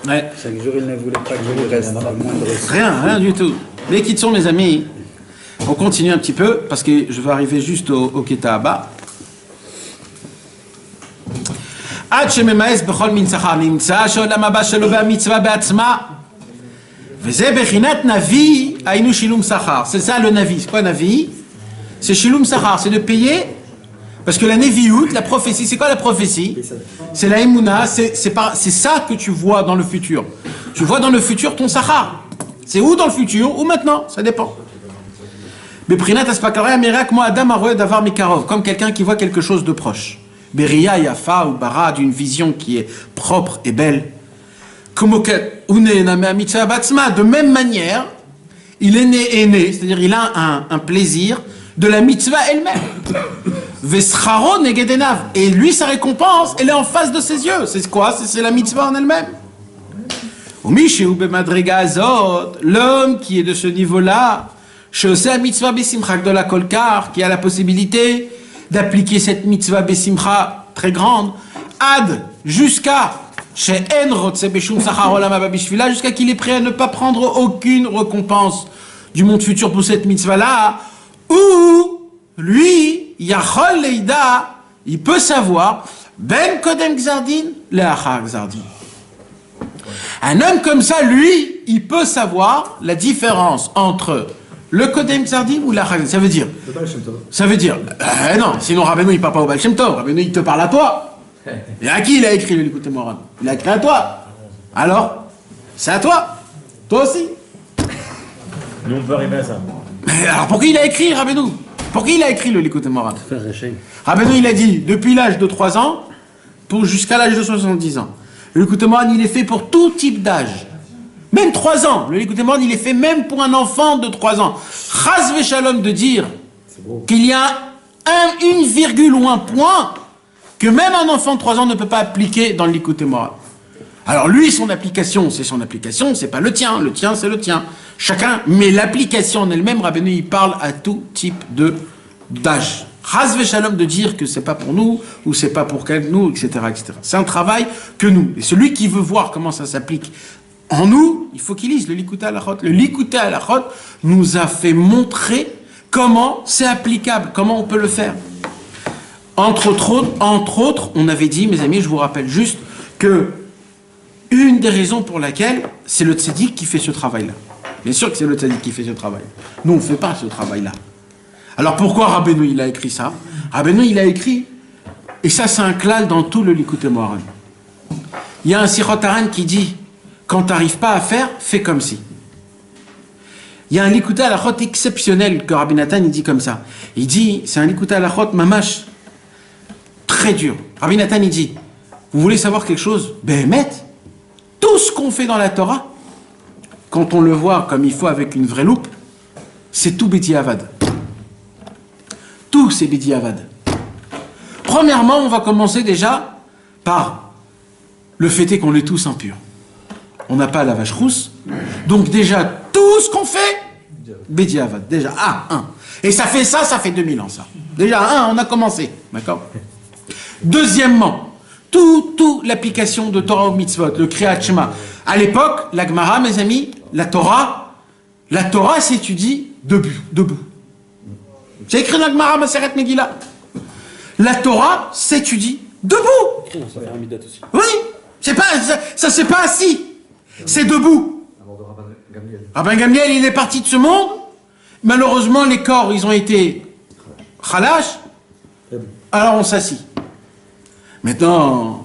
ouais. chaque jour, il ne voulait pas que je lui reste le moindre. Rien du tout. Les qui sont mes amis, on continue un petit peu, parce que je vais arriver juste au Keta Abba. עד שממאס בכל מין שכר נמצא שעולם הבא שלו והמצווה בעצמה וזה בחינת נביא היינו שילום שכר. C'est ça le navi. C'est quoi navi? C'est shilum sachar, c'est de payer parce que la neviut, la prophétie, c'est quoi la prophétie? C'est la emuna, c'est ça que tu vois dans le futur. Tu vois dans le futur ton sachar. C'est où dans le futur ou maintenant, ça dépend. Beprinat aspakara mirak mo adam aroe davar mikarov, comme quelqu'un qui voit quelque chose de proche. Beria yafa ou bara, d'une vision qui est propre et belle. De même manière, il est né, c'est-à-dire il a un plaisir de la mitzvah elle-même. Vescharo negedenav, et lui sa récompense, elle est en face de ses yeux. C'est quoi? C'est la mitzvah en elle-même. L'homme qui est de ce niveau-là, mitzvah besimcha de la kolkar, qui a la possibilité d'appliquer cette mitzvah besimcha très grande, ad, jusqu'à jusqu'à qu'il est prêt à ne pas prendre aucune récompense du monde futur pour cette mitzvah-là, ou lui, yachol leida, il peut savoir, ben kodem gzardin, leachar gzardin. Un homme comme ça, lui, il peut savoir la différence entre le Kodem Tzardim ou la Chagin. Ça veut dire, non, sinon Rabbeinu il parle pas au Baal Shem Tov, Rabbeinu il te parle à toi. Et à qui il a écrit le Likutei Moharan? Il a écrit à toi. Alors, c'est à toi. Toi aussi. Nous on peut arriver à ça. Mais alors pourquoi il a écrit Rabbeinu? Pourquoi il a écrit le Likutei Moharan? Rabbeinu il a dit, depuis l'âge de 3 ans, jusqu'à l'âge de 70 ans. Le Likutei Moharan il est fait pour tout type d'âge. Même 3 ans. Le Likutei Moharan, il est fait même pour un enfant de 3 ans. Chas v'shalom de dire qu'il y a une virgule ou un point que même un enfant de 3 ans ne peut pas appliquer dans le Likutei Moharan. Alors lui, son application, c'est pas le tien. Le tien, c'est le tien. Chacun, mais l'application en elle-même, Rabbeinu, il parle à tout type d'âge. Chas v'shalom de dire que c'est pas pour nous, ou c'est pas pour nous, etc., etc. C'est un travail que nous. Et celui qui veut voir comment ça s'applique en nous, il faut qu'il lise le Likutei Halachot. Le Likutei Halachot nous a fait montrer comment c'est applicable, comment on peut le faire. Entre autres, on avait dit, mes amis, je vous rappelle juste, que une des raisons pour laquelle c'est le tzaddik qui fait ce travail-là. Bien sûr que c'est le tzaddik qui fait ce travail. Nous, on ne fait pas ce travail-là. Alors pourquoi Rabbeinu, il a écrit ça? Rabbeinu, il a écrit, et ça c'est un klal dans tout le Likutei Moharan. Il y a un Sichot Haran qui dit, quand tu n'arrives pas à faire, fais comme si. Il y a un Likutei Halachot exceptionnel que Rabbi Nathan il dit comme ça. Il dit, c'est un Likutei Halachot mamash, très dur. Rabbi Nathan il dit, vous voulez savoir quelque chose? Béhémet, tout ce qu'on fait dans la Torah, quand on le voit comme il faut avec une vraie loupe, c'est tout B'diavad. Tout c'est B'diavad. Premièrement, on va commencer déjà par le fait est qu'on est tous impurs. on n'a pas la vache rousse. Donc déjà, tout ce qu'on fait, Bediavad, déjà, un. Et ça fait 2000 ans, ça. Déjà, on a commencé, d'accord? Deuxièmement, tout l'application de Torah au mitzvot, le Kriyat Shema. À l'époque, la Gemara, mes amis, la Torah s'étudie debout. C'est écrit dans la Gemara, Maseret Megillah. La Torah s'étudie debout. Oui, c'est pas assis, c'est debout. Rabban Gamliel, il est parti de ce monde. Malheureusement, les corps, ils ont été khalash. Alors on s'assit. Maintenant,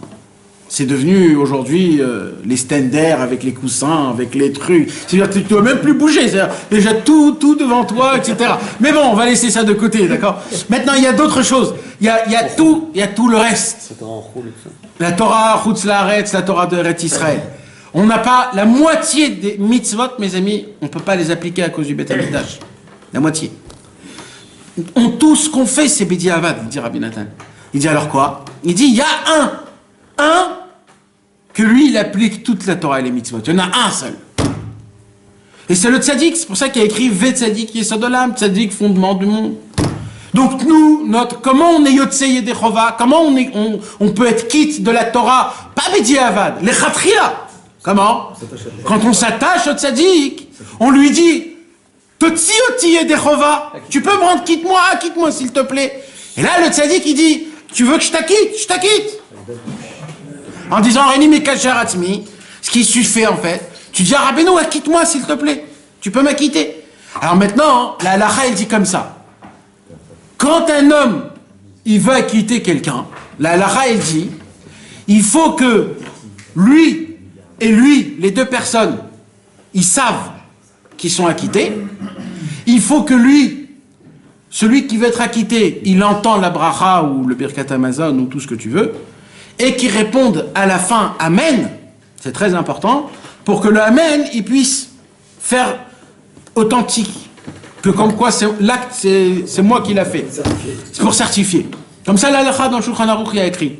c'est devenu aujourd'hui les standards avec les coussins, avec les trucs. C'est-à-dire que tu ne dois même plus bouger. C'est-à-dire déjà tout devant toi, etc. Mais bon, on va laisser ça de côté, d'accord? Maintenant, il y a d'autres choses. Il y a tout le reste. La Torah, Chutz La'aretz, la Torah de Eretz Israël. On n'a pas la moitié des mitzvot, mes amis, on ne peut pas les appliquer à cause du Beth Amikdash. La moitié. Tout ce qu'on fait, c'est Bediavad, dit Rabbi Nathan. Il dit alors quoi? Il dit, il y a un que lui, il applique toute la Torah et les mitzvot. Il y en a un seul. Et c'est le tzaddik, c'est pour ça qu'il a écrit Ve tzaddik yesodolam, tzaddik, fondement du monde. Donc nous, comment on est Yotzei Yedechova, comment on peut être quitte de la Torah, pas Bediavad, les Chatria. Comment? Quand on s'attache au tzaddik, on lui dit, Totsi oti Yedechova, tu peux me rendre quitte-moi s'il te plaît. Et là, le tzaddik, il dit, tu veux que je t'acquitte. En disant, Réni Mekacher Atzmi, ce qui suffit en fait, tu dis à Rabbeinu, acquitte-moi s'il te plaît, tu peux m'acquitter. Alors maintenant, la halakha, elle dit comme ça. Quand un homme, il veut acquitter quelqu'un, la halakha, elle dit, il faut que lui et lui, les deux personnes, ils savent qu'ils sont acquittés. Il faut que lui, celui qui veut être acquitté, il entend la bracha ou le birkat Hamazon ou tout ce que tu veux, et qu'il réponde à la fin Amen, c'est très important, pour que le Amen, il puisse faire authentique, que comme quoi l'acte, c'est moi qui l'a fait. C'est pour certifier. Comme ça, l'halakha dans le Shulchan Aruch, il y a écrit.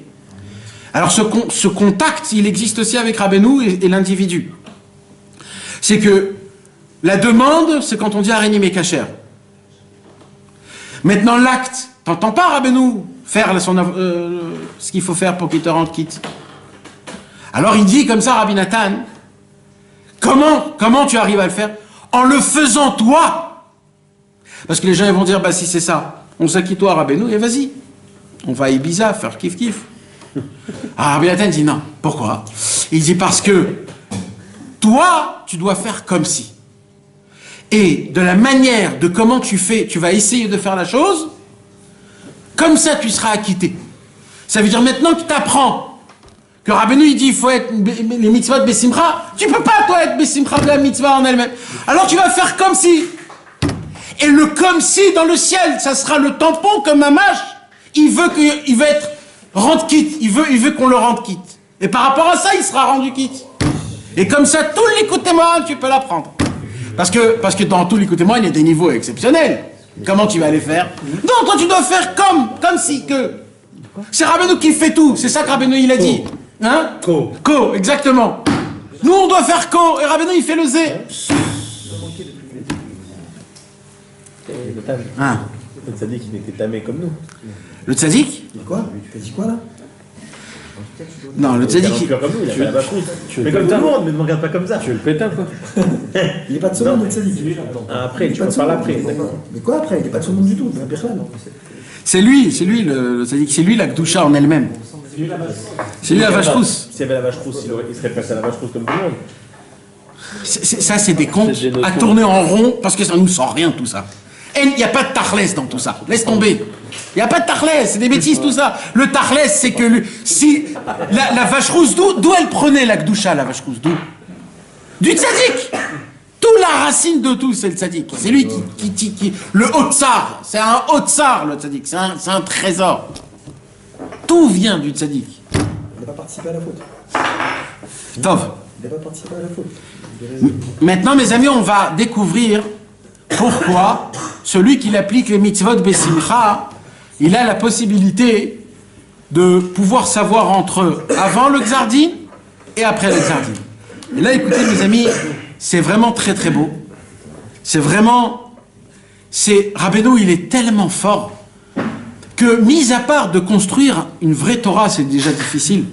Alors ce contact, il existe aussi avec Rabbeinu et l'individu. C'est que la demande, c'est quand on dit Aréni Mekacher. Maintenant, l'acte, t'entends pas Rabbeinu faire ce qu'il faut faire pour qu'il te rende quitte. Alors il dit comme ça, Rabbi Nathan, comment tu arrives à le faire? En le faisant toi. Parce que les gens ils vont dire, bah si c'est ça, on s'acquitte toi Rabbeinu, et vas-y. On va à Ibiza faire kiff-kiff. Ah, Rabbi Nathan dit non. Pourquoi? Il dit parce que toi, tu dois faire comme si. Et de la manière de comment tu fais, tu vas essayer de faire la chose, comme ça tu seras acquitté. Ça veut dire maintenant que tu apprends que Rabbeinu il dit il faut être les mitzvot de Bessimcha, tu peux pas toi être Bessimcha de la mitzvah en elle-même. Alors tu vas faire comme si. Et le comme si dans le ciel, ça sera le tampon comme un mâche. Il veut être rendre quitte, il veut qu'on le rende quitte. Et par rapport à ça, il sera rendu quitte. Et comme ça, tous les coups de témoin, tu peux l'apprendre. Parce que dans tous les coups de témoin, il y a des niveaux exceptionnels. Comment tu vas les faire? Non, toi tu dois faire comme si que. C'est Rabbeinu qui fait tout, c'est ça que Rabbeinu il a dit. Hein? Ko, exactement. Nous on doit faire ko, et Rabbeinu il fait le zé. Hein? Le tzaddik, il était tamé comme nous. Le tzaddik? Quoi? Tu as dit quoi là? Non, le tzaddik. Il est comme nous, il a fait la vache rousse. Mais comme tout le monde, mais ne me regarde pas comme ça. Tu veux le péter quoi? Il n'est pas de ce monde, le tzaddik. Après, tu vas parler après. D'accord. Mais quoi après? Il n'est pas de ce monde du tout, c'est un Birchlan. C'est lui le tzaddik, c'est lui la Gdusha en elle-même. C'est lui la vache rousse. S'il y avait la vache rousse, il serait passé à la vache rousse comme tout le monde. Ça, c'est des contes à tourner en rond parce que ça nous sort rien tout ça. Et il n'y a pas de tachlès dans tout ça. Laisse tomber. Il n'y a pas de tachlès, c'est des bêtises tout ça. Le tachlès, c'est que si la vache rousse, d'où elle prenait la Gdusha, la vache rousse? D'où? Du tzaddik. Toute la racine de tout, c'est le tzaddik. C'est lui qui le haut tsar. C'est un haut tsar, le tzaddik. C'est un trésor. Tout vient du tzaddik. Il n'a pas participé à la faute. Tov. Il n'a pas participé à la faute. Maintenant, mes amis, on va découvrir pourquoi celui qui applique les mitzvot Bessimcha, il a la possibilité de pouvoir savoir entre avant le Xardin et après le Xardin. Et là, écoutez, mes amis, c'est vraiment très très beau. Rabbeinu, il est tellement fort que, mis à part de construire une vraie Torah, c'est déjà difficile.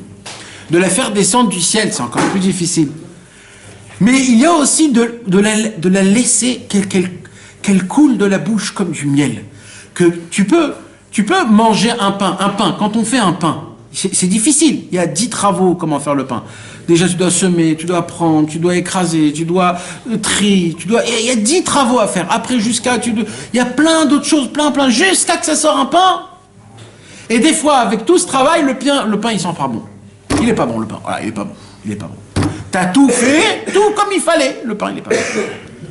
De la faire descendre du ciel, c'est encore plus difficile. Mais il y a aussi de la laisser qu'elle coule de la bouche comme du miel. Que tu peux manger un pain, quand on fait un pain, c'est difficile. Il y a 10 travaux comment faire le pain. Déjà, tu dois semer, tu dois prendre, tu dois écraser, tu dois trier, il y a 10 travaux à faire. Après, il y a plein d'autres choses, plein, jusqu'à que ça sort un pain. Et des fois, avec tout ce travail, le pain, il sent pas bon. Il est pas bon, le pain. Voilà, il est pas bon. T'as tout fait, tout comme il fallait. Le pain, il est pas bon.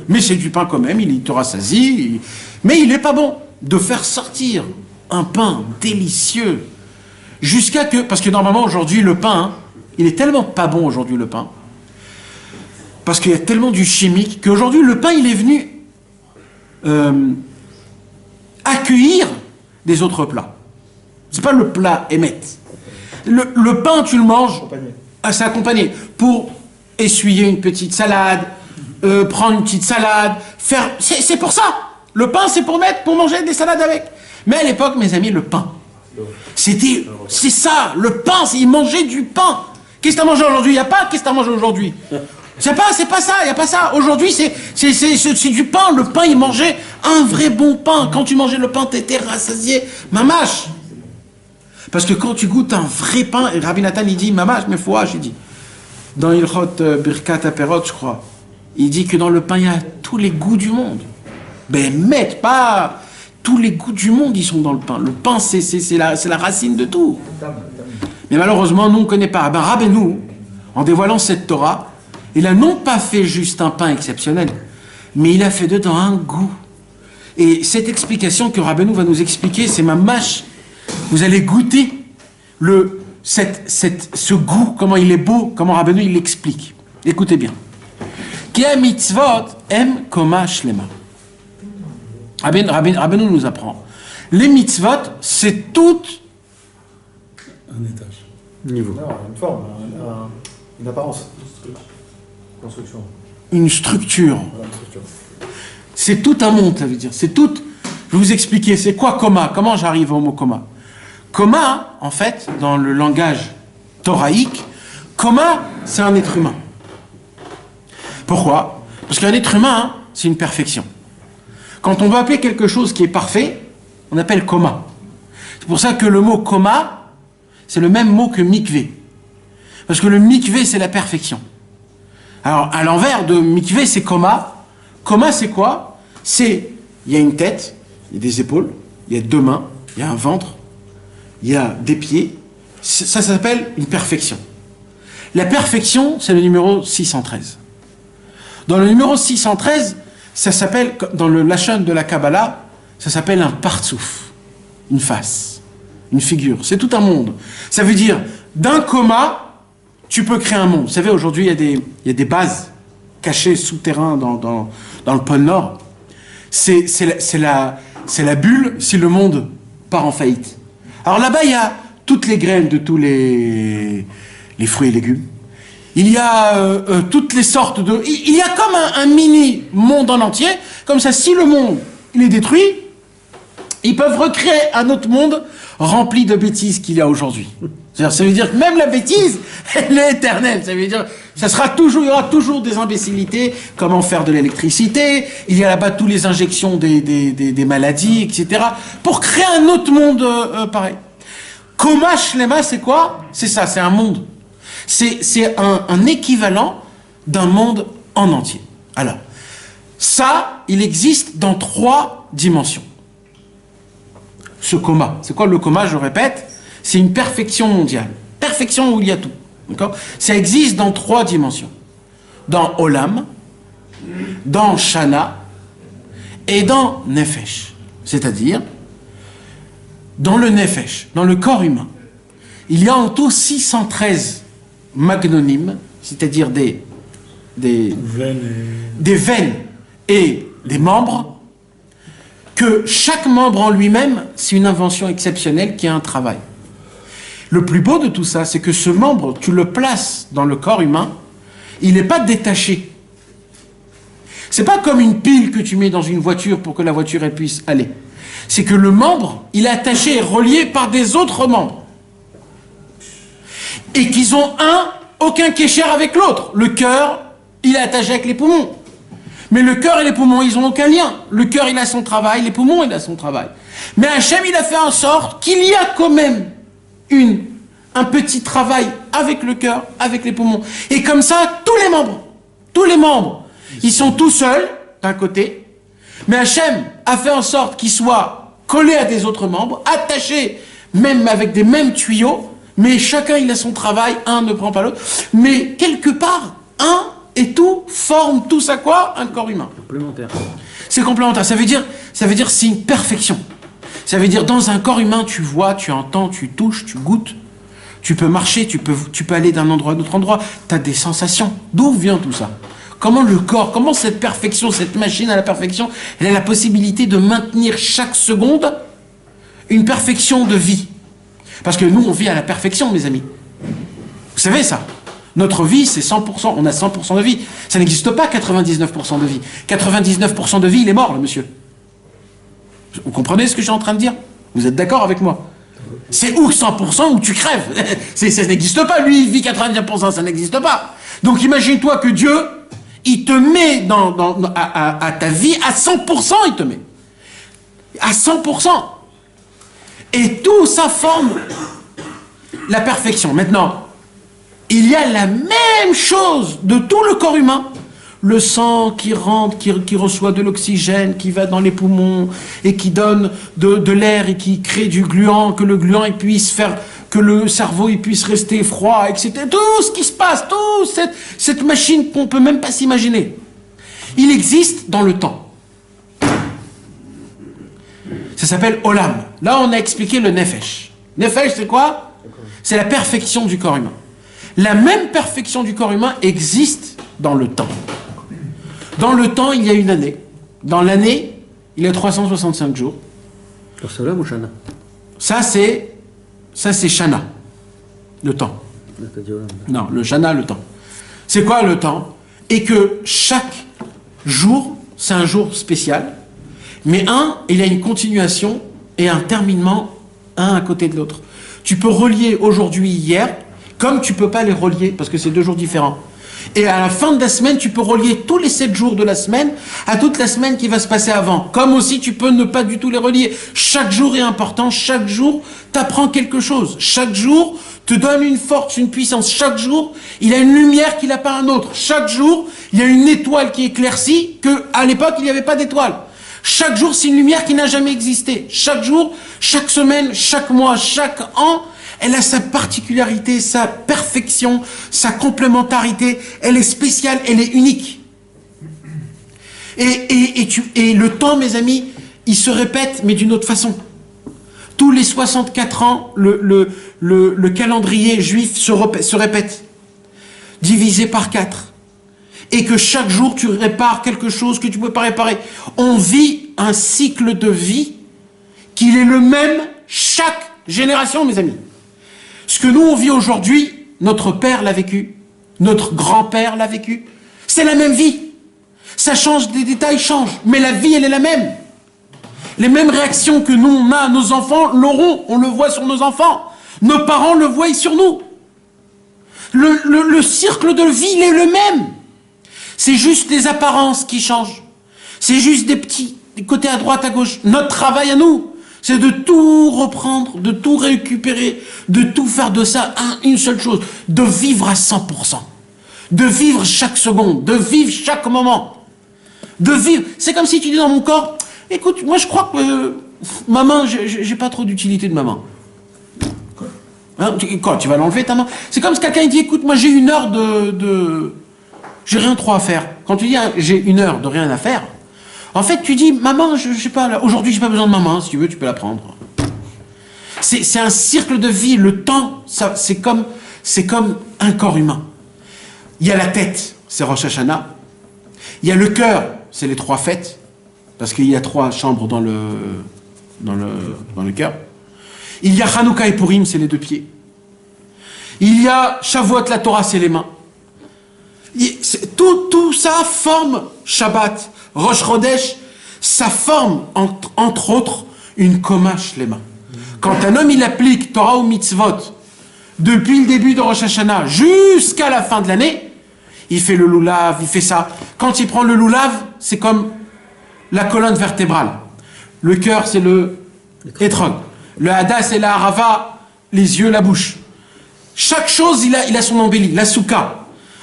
Mais c'est du pain quand même, il te rassasie. Mais il est pas bon. De faire sortir un pain délicieux jusqu'à que... Parce que normalement, aujourd'hui, le pain, il est tellement pas bon aujourd'hui, le pain. Parce qu'il y a tellement du chimique qu'aujourd'hui, le pain, il est venu accueillir des autres plats. C'est pas le plat émette. Le pain, tu le manges, c'est accompagné. Pour essuyer une petite salade, prendre une petite salade, faire... C'est pour ça. Le pain, c'est pour manger des salades avec. Mais à l'époque, mes amis, le pain, c'est ça. Le pain, c'est manger du pain. Qu'est-ce que t'as mangé aujourd'hui? Il n'y a pas qu'est-ce que t'as mangé aujourd'hui. C'est pas ça, il n'y a pas ça. Aujourd'hui, c'est du pain. Le pain, il mangeait un vrai bon pain. Quand tu mangeais le pain, t'étais rassasié. Mamache. Parce que quand tu goûtes un vrai pain, et Rabbi Nathan, il dit, mamache, mais foi, j'ai dit. Dans Ilchot Birkat Aperot, je crois, il dit que dans le pain, il y a tous les goûts du monde. Ben, pas tous les goûts du monde, ils sont dans le pain. Le pain, c'est la racine de tout. Mais malheureusement, nous, on ne connaît pas. Ben, Rabbeinu, en dévoilant cette Torah, il a non pas fait juste un pain exceptionnel, mais il a fait dedans un goût. Et cette explication que Rabbeinu va nous expliquer, c'est ma mâche. Vous allez goûter ce goût, comment il est beau, comment Rabbeinu il l'explique. Écoutez bien. Ki ha mitzvot em koma shlema. Rabbeinu nous apprend. Les mitzvot, c'est tout Un étage. Niveau. Non, une forme, une apparence. Construction. une structure. Voilà, une structure. C'est tout un monde, ça veut dire. C'est tout. Je vais vous expliquer. C'est quoi coma? Comment j'arrive au mot coma? Coma, en fait, dans le langage thoraïque, coma, c'est un être humain. Pourquoi? Parce qu'un être humain, c'est une perfection. Quand on veut appeler quelque chose qui est parfait, on appelle coma. C'est pour ça que le mot coma, c'est le même mot que mikvé. Parce que le mikvé, c'est la perfection. Alors, à l'envers de mikvé, c'est coma. Coma, c'est quoi? C'est, il y a une tête, il y a des épaules, il y a deux mains, il y a un ventre, il y a des pieds. Ça s'appelle une perfection. La perfection, c'est le numéro 613. Dans le numéro 613, ça s'appelle, dans le lachon de la Kabbalah, ça s'appelle un partsouf, une face, une figure. C'est tout un monde. Ça veut dire, d'un coma, tu peux créer un monde. Vous savez, aujourd'hui, il y a des bases cachées souterraines dans le pôle Nord. C'est la bulle si le monde part en faillite. Alors là-bas, il y a toutes les graines de tous les fruits et légumes. Il y a toutes les sortes de... Il y a comme un mini monde en entier. Comme ça, si le monde il est détruit, ils peuvent recréer un autre monde rempli de bêtises qu'il y a aujourd'hui. C'est-à-dire, ça veut dire que même la bêtise, elle est éternelle. Ça veut dire il y aura toujours des imbécilités. Comment faire de l'électricité. Il y a là-bas toutes les injections des maladies, etc. Pour créer un autre monde pareil. Koma Shlema, c'est quoi? C'est ça, c'est un monde. C'est un équivalent d'un monde en entier. Alors, ça, il existe dans 3 dimensions. Ce coma, c'est quoi le coma? Je répète, c'est une perfection mondiale. Perfection où il y a tout. D'accord? Ça existe dans 3 dimensions. Dans Olam, dans Shana et dans Nefesh. C'est-à-dire, dans le Nefesh, dans le corps humain. Il y a en tout 613 magnonymes, c'est-à-dire des veines et des membres, que chaque membre en lui-même, c'est une invention exceptionnelle qui a un travail. Le plus beau de tout ça, c'est que ce membre, tu le places dans le corps humain, il n'est pas détaché. C'est pas comme une pile que tu mets dans une voiture pour que la voiture elle puisse aller. C'est que le membre, il est attaché et relié par des autres membres. Et qu'ils ont aucun kécher avec l'autre. Le cœur, il est attaché avec les poumons. Mais le cœur et les poumons, ils n'ont aucun lien. Le cœur, il a son travail, les poumons, il a son travail. Mais Hachem, il a fait en sorte qu'il y a quand même un petit travail avec le cœur, avec les poumons. Et comme ça, tous les membres, ils sont tout seuls, d'un côté, mais Hachem a fait en sorte qu'ils soient collés à des autres membres, attachés, même avec des mêmes tuyaux, mais chacun il a son travail, un ne prend pas l'autre, mais quelque part, un et tout forment tous à quoi? Un corps humain. Complémentaire. C'est complémentaire, ça veut dire c'est une perfection. Ça veut dire dans un corps humain, tu vois, tu entends, tu touches, tu goûtes, tu peux marcher, tu peux aller d'un endroit à un autre endroit, tu as des sensations. D'où vient tout ça? Comment le corps, comment cette perfection, cette machine à la perfection, elle a la possibilité de maintenir chaque seconde une perfection de vie. Parce que nous, on vit à la perfection, mes amis. Vous savez ça? Notre vie, c'est 100%, on a 100% de vie. Ça n'existe pas 99% de vie. 99% de vie, il est mort, le monsieur. Vous comprenez ce que je suis en train de dire? Vous êtes d'accord avec moi? C'est ou 100% ou tu crèves. Ça n'existe pas, lui, il vit 99%, ça n'existe pas. Donc imagine-toi que Dieu, il te met à ta vie, à 100%, il te met. À 100%. Et tout ça forme la perfection. Maintenant, il y a la même chose de tout le corps humain. Le sang qui rentre, qui reçoit de l'oxygène, qui va dans les poumons et qui donne de l'air et qui crée du gluant, que le gluant il puisse faire que le cerveau il puisse rester froid, etc. Tout ce qui se passe, toute cette machine qu'on ne peut même pas s'imaginer, il existe dans le temps. Ça s'appelle Olam. Là, on a expliqué le Nefesh. Nefesh, c'est quoi? C'est la perfection du corps humain. La même perfection du corps humain existe dans le temps. Dans le temps, il y a une année. Dans l'année, il y a 365 jours. C'est Olam ou Shana? Ça, c'est Shana, le temps. Non, le Shana, le temps. C'est quoi le temps? Et que chaque jour, c'est un jour spécial, mais il y a une continuation et un terminement, un à côté de l'autre. Tu peux relier aujourd'hui, hier, comme tu peux pas les relier, parce que c'est 2 jours différents. Et à la fin de la semaine, tu peux relier tous les 7 jours de la semaine à toute la semaine qui va se passer avant. Comme aussi, tu peux ne pas du tout les relier. Chaque jour est important, chaque jour t'apprends quelque chose. Chaque jour te donne une force, une puissance. Chaque jour, il a une lumière qu'il n'a pas un autre. Chaque jour, il y a une étoile qui éclaircit qu'à l'époque, il n'y avait pas d'étoile. Chaque jour, c'est une lumière qui n'a jamais existé. Chaque jour, chaque semaine, chaque mois, chaque an, elle a sa particularité, sa perfection, sa complémentarité. Elle est spéciale, elle est unique. Et le temps, mes amis, il se répète, mais d'une autre façon. Tous les 64 ans, le calendrier juif se répète, divisé par 4. Et que chaque jour, tu répares quelque chose que tu ne peux pas réparer. On vit un cycle de vie qu'il est le même chaque génération, mes amis. Ce que nous, on vit aujourd'hui, notre père l'a vécu, notre grand-père l'a vécu. C'est la même vie. Ça change, des détails changent, mais la vie, elle est la même. Les mêmes réactions que nous, on a, nos enfants l'auront, on le voit sur nos enfants. Nos parents le voient sur nous. Le cercle de vie, il est le même. C'est juste les apparences qui changent. C'est juste des petits côtés à droite, à gauche. Notre travail à nous, c'est de tout reprendre, de tout récupérer, de tout faire de ça une seule chose, de vivre à 100%. De vivre chaque seconde, de vivre chaque moment. De vivre. C'est comme si tu dis dans mon corps, écoute, moi je crois que ma main, j'ai pas trop d'utilité de ma main. Hein, quoi, tu vas l'enlever ta main? C'est comme si quelqu'un dit, écoute, moi j'ai 1 heure j'ai rien trop à faire. Quand tu dis j'ai 1 heure de rien à faire, en fait tu dis ma main, je sais pas, aujourd'hui j'ai pas besoin de ma main, si tu veux tu peux la prendre. C'est un cercle de vie. Le temps, c'est comme un corps humain. Il y a la tête, c'est Rosh Hashanah. Il y a le cœur, c'est les 3 fêtes, parce qu'il y a 3 chambres dans le cœur. Il y a Hanouka et Purim, c'est les 2 pieds. Il y a Shavuot, la Torah, c'est les mains. Tout ça forme Shabbat, Rosh Chodesh, ça forme entre autres une Koma Shlema. Quand un homme il applique Torah ou Mitzvot depuis le début de Rosh Hashanah jusqu'à la fin de l'année, il fait le loulav, il fait ça. Quand il prend le loulav, c'est comme la colonne vertébrale. Le cœur, c'est le étrog. Le hada, c'est la harava, les yeux, la bouche. Chaque chose, il a son embellie. La souka.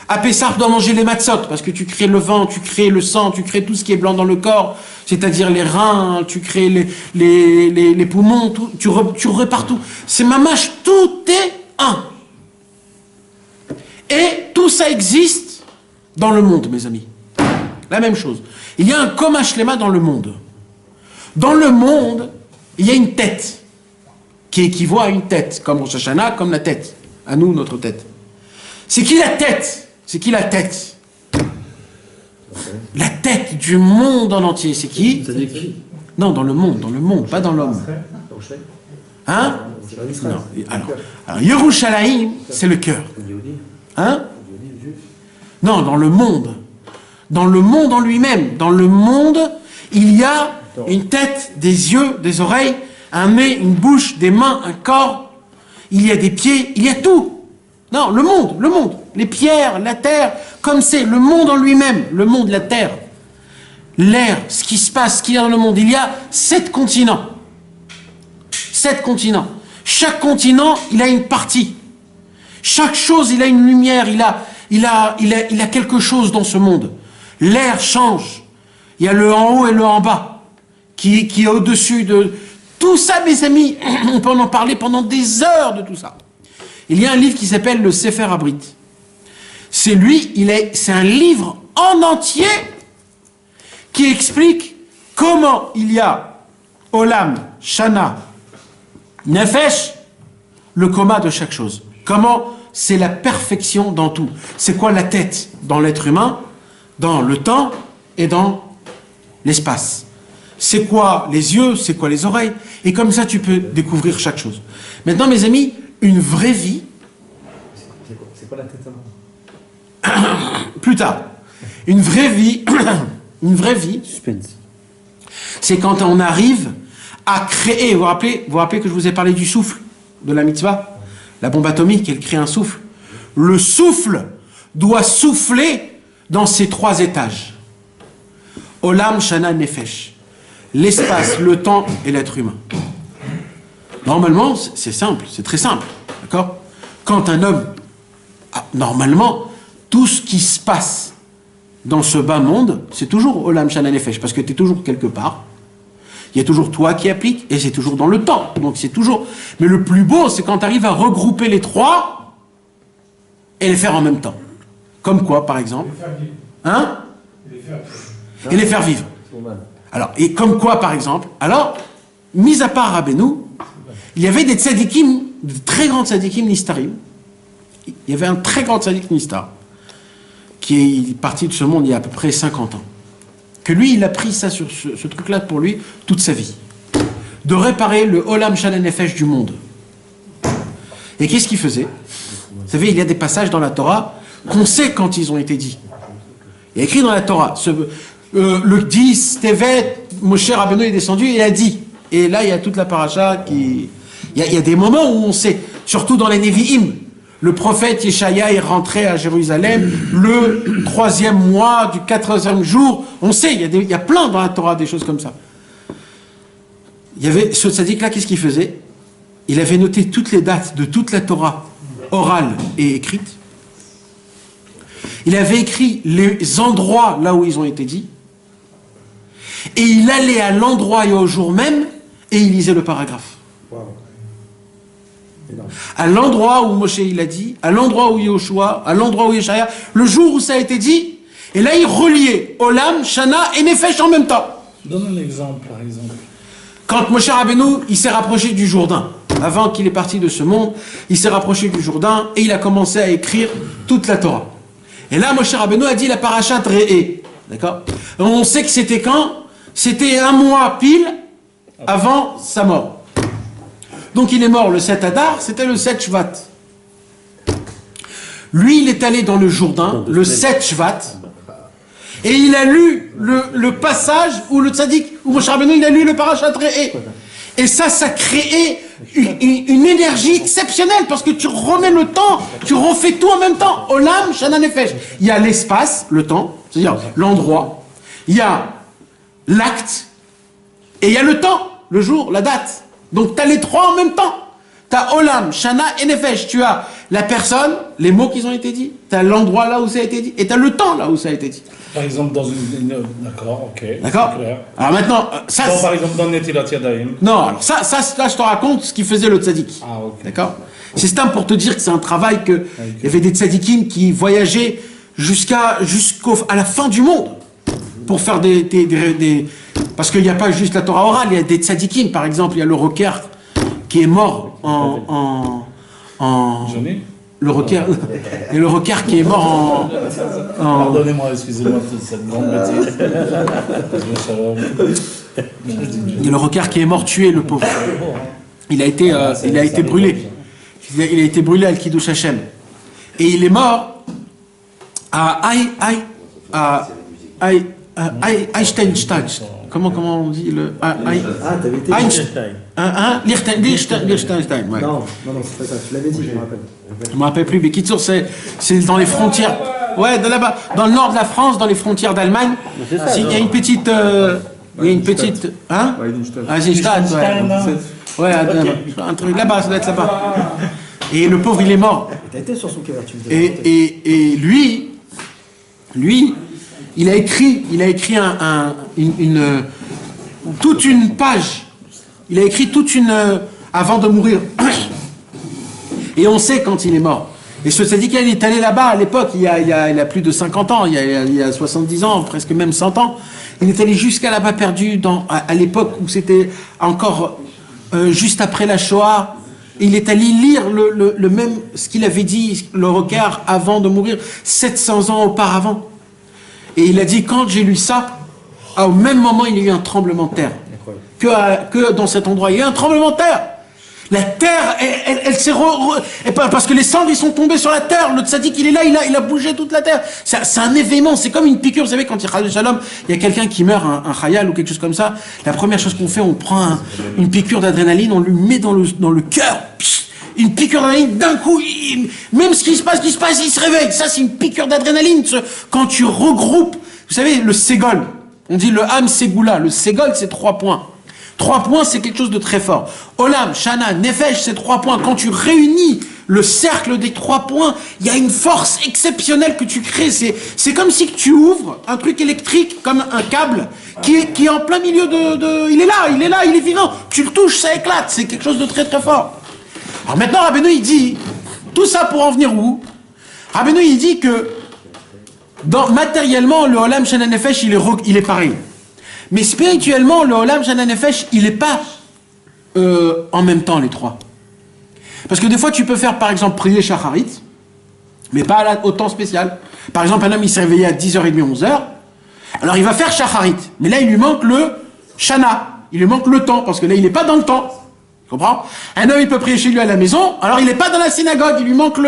À Pessah, tu dois manger les matzot, parce que tu crées le vent, tu crées le sang, tu crées tout ce qui est blanc dans le corps, c'est-à-dire les reins, tu crées les poumons, tout, tu répares tout. C'est mamache, tout est un. Et tout ça existe dans le monde, mes amis. La même chose. Il y a un Koma Shlema dans le monde. Dans le monde, il y a une tête qui équivaut à une tête, comme Rosh Hashanah, comme la tête. À nous, notre tête. C'est qui la tête? C'est qui la tête? La tête du monde en entier, c'est qui? Non, dans le monde, pas dans l'homme. Hein? Non. Alors Yerushalayim, c'est le cœur. Hein? Non, dans le monde. Dans le monde en lui-même. Dans le monde, il y a une tête, des yeux, des oreilles, un nez, une bouche, des mains, un corps. Il y a des pieds, il y a tout. Non, le monde. Les pierres, la terre, comme c'est le monde en lui-même, le monde, la terre. L'air, ce qui se passe, ce qu'il y a dans le monde. Il y a 7 continents. 7 continents. Chaque continent, il a une partie. Chaque chose, il a une lumière, il a quelque chose dans ce monde. L'air change. Il y a le en haut et le en bas, qui est au-dessus de... Tout ça, mes amis, on peut en parler pendant des heures de tout ça. Il y a un livre qui s'appelle le Sefer Abrit. C'est un livre en entier qui explique comment il y a Olam, Shana, Nefesh, le coma de chaque chose. Comment c'est la perfection dans tout. C'est quoi la tête dans l'être humain, dans le temps et dans l'espace. C'est quoi les yeux, c'est quoi les oreilles. Et comme ça, tu peux découvrir chaque chose. Maintenant, mes amis, une vraie vie... C'est quoi la tête avant? Plus tard. Une vraie vie... c'est quand on arrive à créer... Vous vous rappelez que je vous ai parlé du souffle de la mitzvah? La bombe atomique, elle crée un souffle. Le souffle doit souffler dans ces 3 étages. Olam, Shana, Nefesh. L'espace, le temps et l'être humain. Normalement, c'est simple, c'est très simple. D'accord? Quand un homme... normalement, tout ce qui se passe dans ce bas monde, c'est toujours Olam, Shana, Nefesh, parce que tu es toujours quelque part. Il y a toujours toi qui appliques, et c'est toujours dans le temps. Donc c'est toujours... Mais le plus beau, c'est quand tu arrives à regrouper les 3 et les faire en même temps. Comme quoi, par exemple? Hein? Et les faire vivre. Alors, et comme quoi, par exemple? Alors, mis à part Rabbeinu, il y avait des tzadikim, de très grands tzadikim nistarim. Il y avait un très grand tzadik nistar, qui est parti de ce monde il y a à peu près 50 ans. Que lui, il a pris ça sur ce truc-là pour lui toute sa vie. De réparer le Olam Shana Nefesh du monde. Et qu'est-ce qu'il faisait? Vous savez, il y a des passages dans la Torah qu'on sait quand ils ont été dits. Il y a écrit dans la Torah, le 10, Tevet, Moshe Rabbeinu est descendu et il a dit. Et là, il y a toute la paracha qui... Il y a des moments où on sait, surtout dans les Nevi'im. Le prophète Yeshaya est rentré à Jérusalem le 3e mois du 4e jour. On sait, il y a plein dans la Torah des choses comme ça. Il y avait ce tzaddik-là, qu'est-ce qu'il faisait? Il avait noté toutes les dates de toute la Torah, orale et écrite. Il avait écrit les endroits là où ils ont été dits. Et il allait à l'endroit et au jour même et il lisait le paragraphe. Wow. À l'endroit où Moshe il a dit, à l'endroit où Yoshua, à l'endroit où Yeshaya, le jour où ça a été dit, et là il reliait Olam, Shana et Nefesh en même temps. Donne un exemple, par exemple. Quand Moshe Rabbeinu, il s'est rapproché du Jourdain, avant qu'il est parti de ce monde, il s'est rapproché du Jourdain et il a commencé à écrire toute la Torah. Et là, Moshe Rabbeinu a dit la parashat Re'eh. D'accord? On sait que c'était quand? C'était 1 mois pile avant sa mort. Donc il est mort le 7 Adar, c'était le 7 Shvat. Lui, il est allé dans le Jourdain, le 7 Shvat, et il a lu le passage où le tzaddik, où Moshe Rabbeinu, il a lu le parashat Re'eh. Et ça créé une énergie exceptionnelle, parce que tu remets le temps, tu refais tout en même temps. Olam, Shana Nefesh. Il y a l'espace, le temps, c'est-à-dire l'endroit, il y a l'acte, et il y a le temps, le jour, la date. Donc tu as les trois en même temps. Tu as Olam, Shana et Nefesh. Tu as la personne, les mots qui ont été dits, tu as l'endroit là où ça a été dit, et tu as le temps là où ça a été dit. Par exemple, dans une... D'accord, ok. D'accord. C'est clair. Alors maintenant, ça... Donc, par exemple, dans Netilat Yadayim. Non, alors ça, là, je te raconte ce qu'il faisait le tzaddik. Ah, ok. D'accord. C'est ça pour te dire que c'est un travail que... Il y avait des tzaddikim qui voyageaient à la fin du monde pour faire des... Parce qu'il n'y a pas juste la Torah orale, il y a des tzaddikim, par exemple, il y a le rocker qui est mort en Johnny. le rocker, et le rocker qui est mort en Pardonnez-moi, excusez-moi de cette grande bêtise. il y a le rocker qui est mort tué, le pauvre. Il a été brûlé. Il a été brûlé à Al-Kiddush Hashem. Et il est mort à Eichstätt. Comment on dit le t'avais été... Liechtenstein, ouais. Non, c'est pas ça. Tu l'avais dit, je me rappelle. Je me rappelle plus, mais Kitsour, c'est dans les frontières. Ouais, de là-bas, dans le nord de la France, dans les frontières d'Allemagne. Il y a une petite, hein? Eisenstadt, ouais. Ouais, un truc là-bas, ça doit être là-bas. Et le pauvre, il est mort. T'as été sur son cœur, tu me dis. Et lui, il a écrit toute une page. Il a écrit avant de mourir. Et on sait quand il est mort. Et ce tzaddik, il est allé là-bas à l'époque, il y a plus de 50 ans, il y a 70 ans, presque même 100 ans. Il est allé jusqu'à là-bas perdu à l'époque où c'était encore juste après la Shoah. Il est allé lire le même, ce qu'il avait dit, le regard avant de mourir, 700 ans auparavant. Et il a dit, quand j'ai lu ça, au même moment, il y a eu un tremblement de terre. Que dans cet endroit, il y a eu un tremblement de terre. La terre, elle s'est... Parce que les cendres, ils sont tombés sur la terre. Le tzaddik, il est là, il a bougé toute la terre. C'est un événement, c'est comme une piqûre. Vous savez, quand il y a Shalom, il y a quelqu'un qui meurt, un khayal ou quelque chose comme ça. La première chose qu'on fait, on prend une piqûre d'adrénaline, on lui met dans le cœur. Une piqûre d'adrénaline, d'un coup, même ce qui se passe, il se réveille. Ça, c'est une piqûre d'adrénaline. Quand tu regroupes, vous savez, le ségol, on dit le ham ségoula. Le ségol, c'est 3 points. 3 points, c'est quelque chose de très fort. Olam, Shana, Nefesh, c'est 3 points. Quand tu réunis le cercle des 3 points, il y a une force exceptionnelle que tu crées. C'est comme si tu ouvres un truc électrique, comme un câble, qui est en plein milieu il est là, il est vivant. Tu le touches, ça éclate. C'est quelque chose de très très fort. Alors maintenant, Rabbeinu, il dit, tout ça pour en venir où? Rabbeinu, il dit que, matériellement, le Olam Shana Nefesh, il est pareil. Mais spirituellement, le Olam Shana Nefesh, il n'est pas en même temps, les 3. Parce que des fois, tu peux faire, par exemple, prier Shacharit, mais pas au temps spécial. Par exemple, un homme, il s'est réveillé à 10h30, 11h. Alors, il va faire Shacharit. Mais là, il lui manque le Shana. Il lui manque le temps, parce que là, il n'est pas dans le temps. Tu comprends? Un homme, il peut prier chez lui à la maison, alors il n'est pas dans la synagogue, il lui manque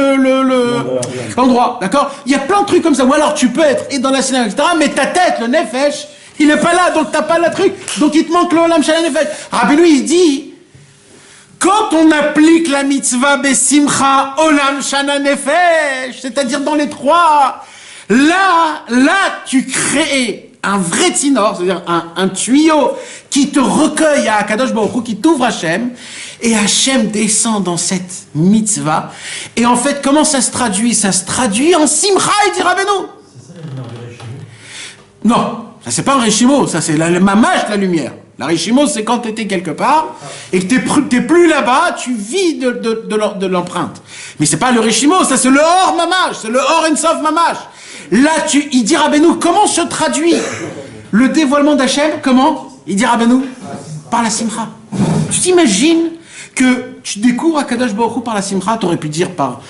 l'endroit, d'accord? Il y a plein de trucs comme ça. Ou alors, tu peux être dans la synagogue, etc., mais ta tête, le Nefesh, il n'est pas là, donc t'as pas le truc. Donc il te manque le Olam Shana Nefesh. Rabbeinu, il dit, quand on applique la mitzvah Besimcha Olam Shana Nefesh, c'est-à-dire dans les 3, là, tu crées un vrai tinor, c'est-à-dire un tuyau qui te recueille à Akadosh Baruch Hu, qui t'ouvre Hachem, et Hachem descend dans cette mitzvah. Et en fait, comment ça se traduit? Ça se traduit en Simcha, il dit Rabbeinu. Non. Ça, c'est pas un Réchimo, ça, c'est la mamash de la lumière. La Réchimo, c'est quand tu étais quelque part, et que t'es plus là-bas, tu vis de l'empreinte. Mais c'est pas le Réchimo, ça, c'est le Or mamash, c'est le Or Ensof mamash. Là, il dit Rabbeinu, comment se traduit le dévoilement d'Hachem? Comment? Il dit Rabbeinu, par la Simcha. Tu t'imagines que tu découvres Akadosh Baruch Hu par la Simcha? T'aurais pu dire par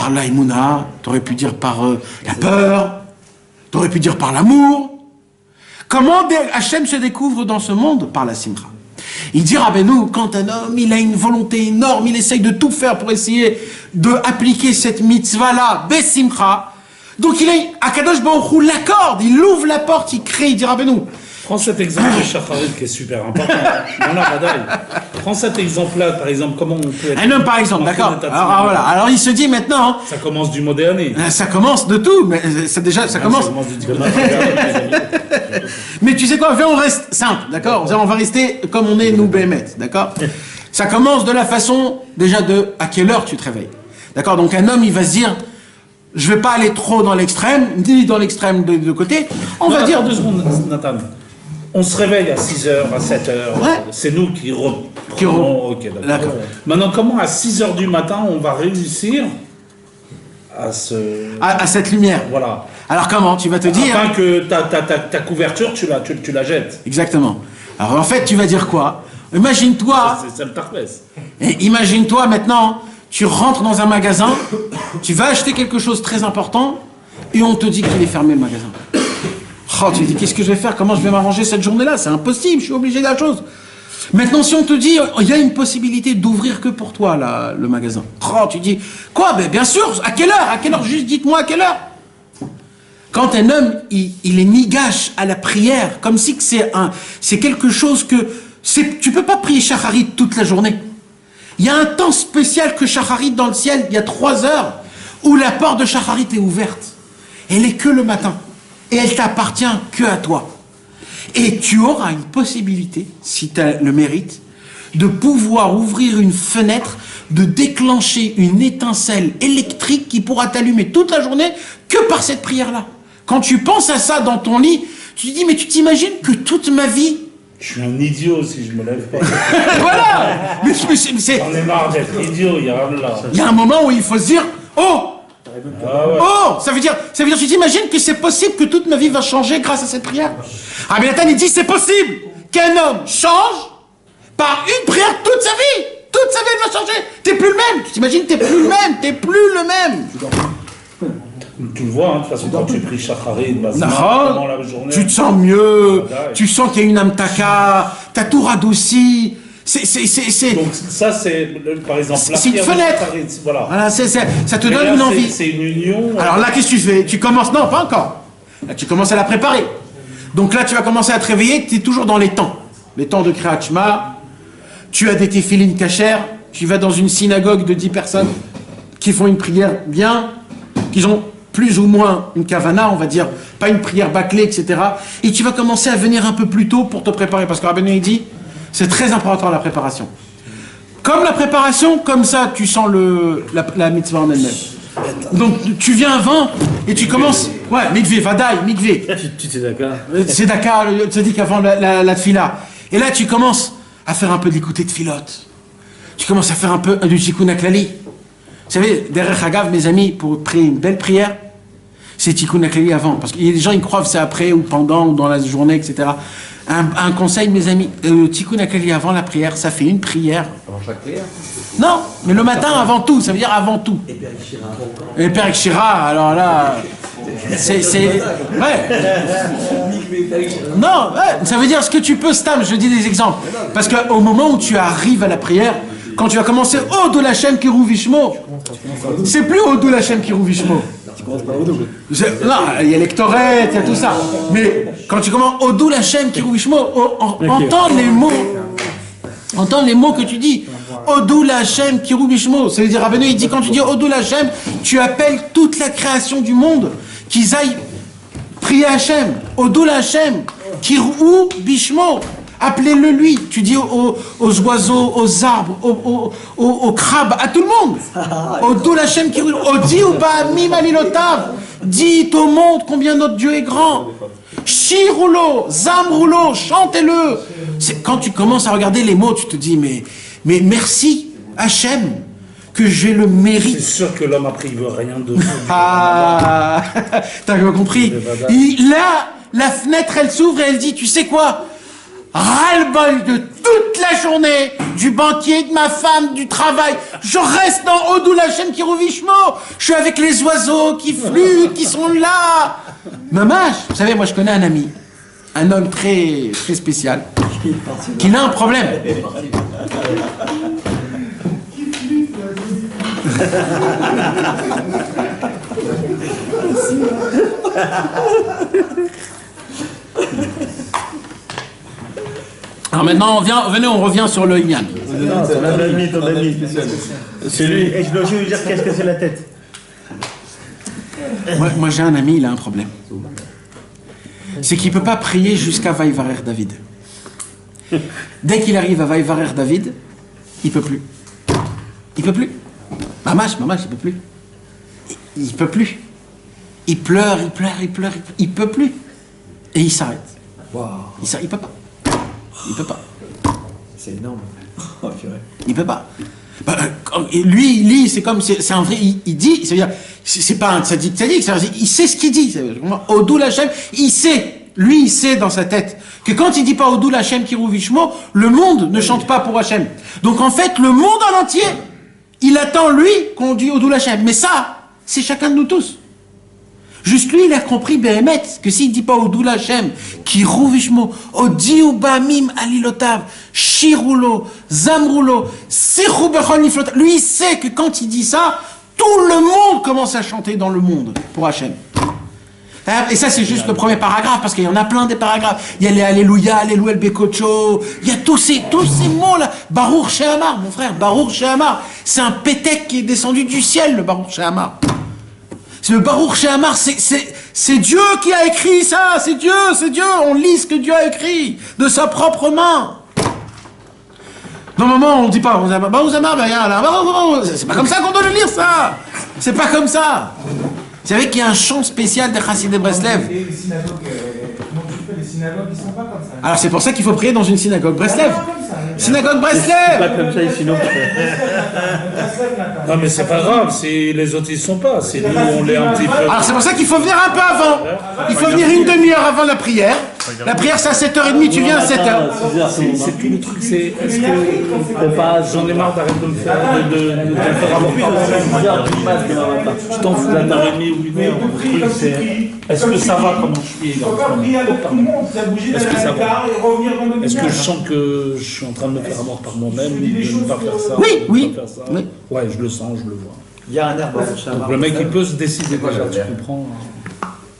l'Aïmouna, t'aurais pu dire par la peur, t'aurais pu dire par l'amour. Comment Hachem se découvre dans ce monde? Par la Simcha. Il dit Rabbeinu, quand un homme, il a une volonté énorme, il essaye de tout faire pour essayer d'appliquer cette mitzvah-là, Besimcha, donc il a, Akadosh Baruch Hu l'accorde, il ouvre la porte, il crée, il dit Rabbeinu. Prends cet exemple de Shacharit qui est super important. Non, Badaï. Prends cet exemple-là, par exemple, comment on peut être... Un homme, par exemple, d'accord. Alors, voilà. Alors, il se dit maintenant... Ça commence du moderne. Ça commence de tout, mais ça commence... Ça commence du Mais tu sais quoi, viens, on reste simple, d'accord. On va rester comme on est, nous, Béhémet, d'accord. Ça commence de la façon, déjà, de à quelle heure tu te réveilles. D'accord. Donc, un homme, il va se dire... Je vais pas aller trop dans l'extrême, ni dans l'extrême de côté. On va dire... 2 secondes, Nathan. On se réveille à 6h, à 7h. Ouais. C'est nous qui reprenons. Ok, d'accord. Maintenant, comment à 6h du matin, on va réussir à cette lumière. Voilà. Alors comment? Tu vas te dire... Afin que ta couverture, tu la jettes. Exactement. Alors en fait, tu vas dire quoi? Imagine-toi... C'est le tarpès. Imagine-toi maintenant, tu rentres dans un magasin, tu vas acheter quelque chose de très important, et on te dit qu'il est fermé le magasin. Oh, tu te dis, qu'est-ce que je vais faire? Comment je vais m'arranger cette journée-là? C'est impossible, je suis obligé de la chose. Maintenant, si on te dit, il y a une possibilité d'ouvrir que pour toi, là, le magasin. Oh, tu dis, quoi? Ben, bien sûr, à quelle heure? À quelle heure? Juste dites-moi à quelle heure? Quand un homme, il est nigache à la prière, comme si c'est quelque chose que, tu peux pas prier Shacharit toute la journée. Il y a un temps spécial que Shacharit dans le ciel, il y a 3 heures, où la porte de Shacharit est ouverte. Elle est que le matin. Et elle t'appartient que à toi. Et tu auras une possibilité, si tu as le mérite, de pouvoir ouvrir une fenêtre, de déclencher une étincelle électrique qui pourra t'allumer toute la journée que par cette prière-là. Quand tu penses à ça dans ton lit, tu te dis, mais tu t'imagines que toute ma vie... Je suis un idiot si je me lève pas. Voilà. Mais J'en ai marre d'être idiot, il y a un moment où il faut se dire, oh, ça veut dire, tu t'imagines que c'est possible que toute ma vie va changer grâce à cette prière? Rabbi Nathan, il dit, c'est possible qu'un homme change par une prière toute sa vie. Toute sa vie, elle va changer. T'es plus le même. Tu t'imagines, t'es plus le même. Tu le vois, hein, de toute façon, quand tu pries Shacharit, pendant la journée... Tu te sens mieux, tu sens qu'il y a une amtaka, t'as tout radouci. Donc ça, c'est, par exemple, c'est une fenêtre. Voilà, ça te donne une envie. C'est une union. Alors là, qu'est-ce que tu fais? Tu commences, non, pas encore. Là, tu commences à la préparer. Donc là, tu vas commencer à te réveiller, tu es toujours dans les temps. Les temps de Kriyat Shema, tu as des téphilines cachères, tu vas dans une synagogue de 10 personnes qui font une prière bien, qui ont plus ou moins une kavana, on va dire, pas une prière bâclée, etc. Et tu vas commencer à venir un peu plus tôt pour te préparer, parce que Rabbeinu il dit, c'est très important la préparation. Comme la préparation, comme ça, tu sens la mitzvah en elle-même. Donc tu viens avant et tu commences, ouais, mikvé, vadaï, mikvé. Tu sais d'accord. C'est Dakar, tu dis qu'avant la tfila. Et là tu commences à faire un peu de l'écouter de filote. Tu commences à faire un peu du tikkun haklali. Vous savez, derrière Hagav, mes amis, pour prier une belle prière, c'est tikkun haklali avant. Parce que les gens ils croient que c'est après ou pendant ou dans la journée, etc. Un conseil, mes amis, tikkun haklali avant la prière, ça fait une prière. Avant chaque prière? Non, mais le matin avant tout, ça veut dire avant tout. Et Père Shira, alors là, c'est... Ouais. Non, ouais, ça veut dire ce que tu peux, Stam, je dis des exemples. Parce qu'au moment où tu arrives à la prière, quand tu vas commencer « Odu Lashem Kiruv Vishmo », c'est plus « Odu Lashem Kiruv Vishmo ». Non, il y a l'ectorette, il y a tout ça. Mais quand tu commences « Odu Lashem Kiruv Vishmo », entends les mots que tu dis. Odu Lashem Kiruv Vishmo. Ça veut dire, Rabbeinu, il dit, quand tu dis Odu Lashem, tu appelles toute la création du monde qu'ils aillent prier Hachem. Odu Lashem Kiruv Vishmo. Appelez-le lui. Tu dis aux oiseaux, aux arbres, aux crabes, à tout le monde. Odu Lashem Kiruv. Odi ou Ba'amim Alilotav. Dites au monde combien notre Dieu est grand. Shirulo, Zamrulo, chantez-le. C'est quand tu commences à regarder les mots, tu te dis, mais merci Hachem, que j'ai le mérite. C'est sûr que l'homme après il veut rien de... Ah, t'as bien compris. Là, la fenêtre elle s'ouvre et elle dit, tu sais quoi? Ras-le-bol de toute la journée, du banquier, de ma femme, du travail. Je reste dans Odu Lashem Kiruv Vishmo. Je suis avec les oiseaux qui flûtent, qui sont là. Mamash, vous savez, moi je connais un ami. un homme très, très spécial, qu'il a un problème. Alors maintenant, on revient sur le Inyan. Non, c'est ton ami. C'est lui. Et je dois aussi lui dire qu'est-ce que c'est la tête. Moi j'ai un ami, il a un problème. C'est qu'il ne peut pas prier jusqu'à Vaïvarer David. Dès qu'il arrive à Vaïvarer David, il ne peut plus. Il ne peut plus. Mamash, il ne peut plus. Il ne peut plus. Il pleure, il ne peut plus. Et il s'arrête. Waouh, Il ne peut pas. Il ne peut pas. c'est énorme. Oh, purée. Il ne peut pas. Et lui, il lit, c'est comme, c'est un vrai, il dit, c'est-à-dire, c'est pas un tzadik, il sait ce qu'il dit. Odou Lachem, il sait dans sa tête que quand il dit pas Odou Lachem Kiruvishmo, le monde ne chante pas pour Hachem. Donc en fait, le monde en entier, il attend lui qu'on dit Odou Lachem. Mais ça, c'est chacun de nous tous. Juste lui, il a compris, Behemet, que s'il dit pas Odou Lachem, Kiruvishmo, Odiu Bamim Alilotav, Shirulo, Zamrulo, Sichu Bechol Niflotav. Lui, il sait que quand il dit ça, tout le monde commence à chanter dans le monde pour Hachem. Et ça, c'est juste le premier paragraphe, parce qu'il y en a plein des paragraphes. Il y a les Alléluia, Alléluia el Bekocho, il y a tous ces mots-là. Baruch Shehamar, mon frère, Baruch Shehamar. C'est un pétek qui est descendu du ciel, le Baruch Shehamar. C'est le Baruch Shehamar, c'est Dieu qui a écrit ça, c'est Dieu. On lit ce que Dieu a écrit, de sa propre main. Normalement, on ne dit pas, c'est pas comme ça qu'on doit le lire, ça. C'est pas comme ça. Vous savez qu'il y a un chant spécial des Chassidei Breslev. Les synagogues, comment tu fais? Les synagogues, ils sont pas comme ça. Alors c'est pour ça qu'il faut prier dans une synagogue Breslev. Synagogue Pas Breslev. comme ça ici, non. Non, mais c'est pas grave, si les autres ils sont pas, c'est nous on l'est un petit peu. Alors c'est pour ça qu'il faut venir un peu avant. Il faut venir une demi-heure avant la prière. La prière c'est à 7h30, tu viens à 7h. C'est tout le truc, c'est est-ce que j'en ai marre d'arrêter de me faire de me faire avoir. Je t'en fous d'un heure et demie ou une heure. Le truc, c'est est-ce que ça va comment je suis Est-ce que ça va Est-ce que je sens que je suis en train de me faire avoir par moi-même, de ne pas faire ça, Oui, de oui. ne pas faire ça. Oui. Ouais, je le sens, je le vois. Il y a un air Baruch Donc Shehamar. le mec il peut se décider déjà, tu comprends.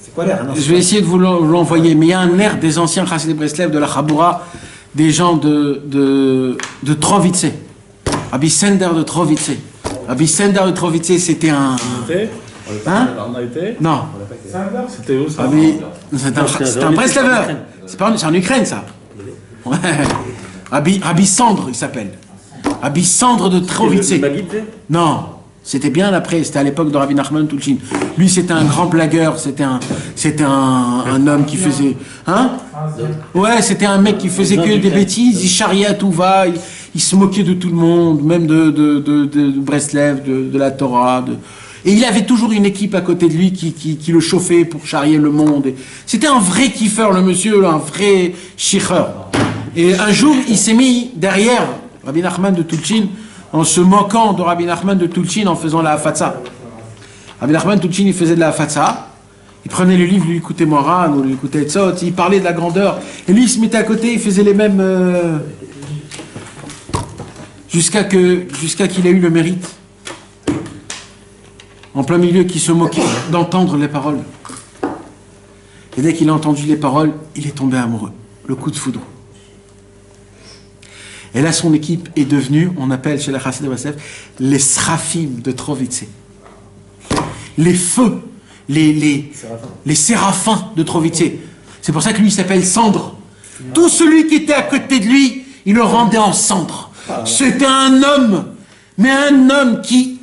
C'est quoi l'air? Je vais essayer de vous l'envoyer. Mais il y a un air des anciens Chassidei Breslev, de la Chaboura, des gens de Trovice. Rabbi Sender de Trovice. Rabbi Sender de Trovice, c'était un... Hein? On a été. Non. C'était où ça? C'est un Bresleveur. C'est en Ukraine, ça. Ouais. Rabbi Sandre, il s'appelle. Rabbi Sandre de Trovice. Non. C'était bien après, c'était à l'époque de Rabbi Nachman Tulchin. Lui, c'était un grand blagueur, c'était un homme qui faisait... Hein? Ouais, c'était un mec qui faisait que des bêtises, il charriait à tout va, il se moquait de tout le monde, même de Breslev, de la Torah. Et il avait toujours une équipe à côté de lui qui le chauffait pour charrier le monde. C'était un vrai kiffeur, le monsieur, un vrai chicheur. Et un jour, il s'est mis derrière Rabbi Nachman de Tulchin, en se moquant de Rabbi Nachman de Tulchin en faisant la Hafatsa. Rabbi Nachman de Tulchin, il faisait de la Hafatsa, il prenait le livre, lui écoutait Moran, ou lui écoutait Etzot, il parlait de la grandeur, et lui il se mettait à côté, il faisait les mêmes... jusqu'à qu'il ait eu le mérite, en plein milieu, qu'il se moquait d'entendre les paroles. Et dès qu'il a entendu les paroles, il est tombé amoureux, le coup de foudre. Et là, son équipe est devenue, on appelle chez la Chassidei Breslev, les Srafim de Trovice. Les feux, les séraphins de Trovice. C'est pour ça que lui, il s'appelle Cendre. Tout celui qui était à côté de lui, il le rendait en cendre. C'était un homme, mais un homme qui...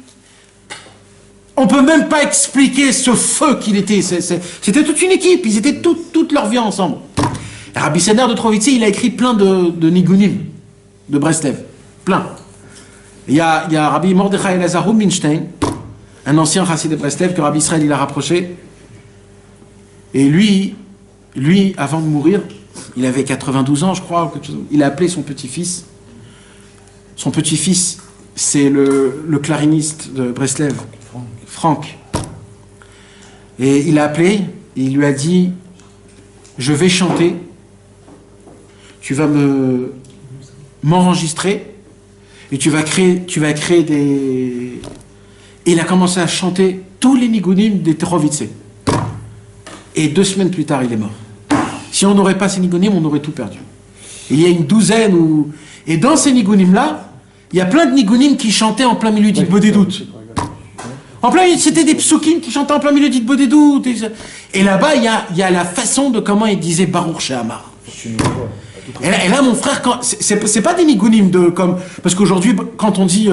On peut même pas expliquer ce feu qu'il était. C'était toute une équipe, ils étaient toute leur vie ensemble. Rabbi Sender de Trovice, il a écrit plein de nigunim de Breslev, plein. Il y a Rabbi Mordechai Elazar Rubinstein, un ancien chassid de Breslev que Rabbi Israël il a rapproché. Et lui, avant de mourir, il avait 92 ans, je crois, ou quelque chose. Il a appelé son petit-fils. Son petit-fils, c'est le clariniste de Breslev, Franck. Et il l'a appelé, et il lui a dit, je vais chanter tu vas m'enregistrer et tu vas créer des... Et il a commencé à chanter tous les nigunim des Terovitse. Et 2 semaines plus tard, il est mort. Si on n'aurait pas ces nigunim, on aurait tout perdu. Il y a une douzaine où... Et dans ces nigunim-là, il y a plein de nigunim qui chantaient en plein milieu d'Itbo des doutes. En plein milieu, c'était des psukim qui chantaient en plein milieu d'Itbo des doutes. Et là-bas, il y a la façon de comment il disait Baruch She'amar. Et là, mon frère, c'est pas des nigunim de comme parce qu'aujourd'hui, quand on dit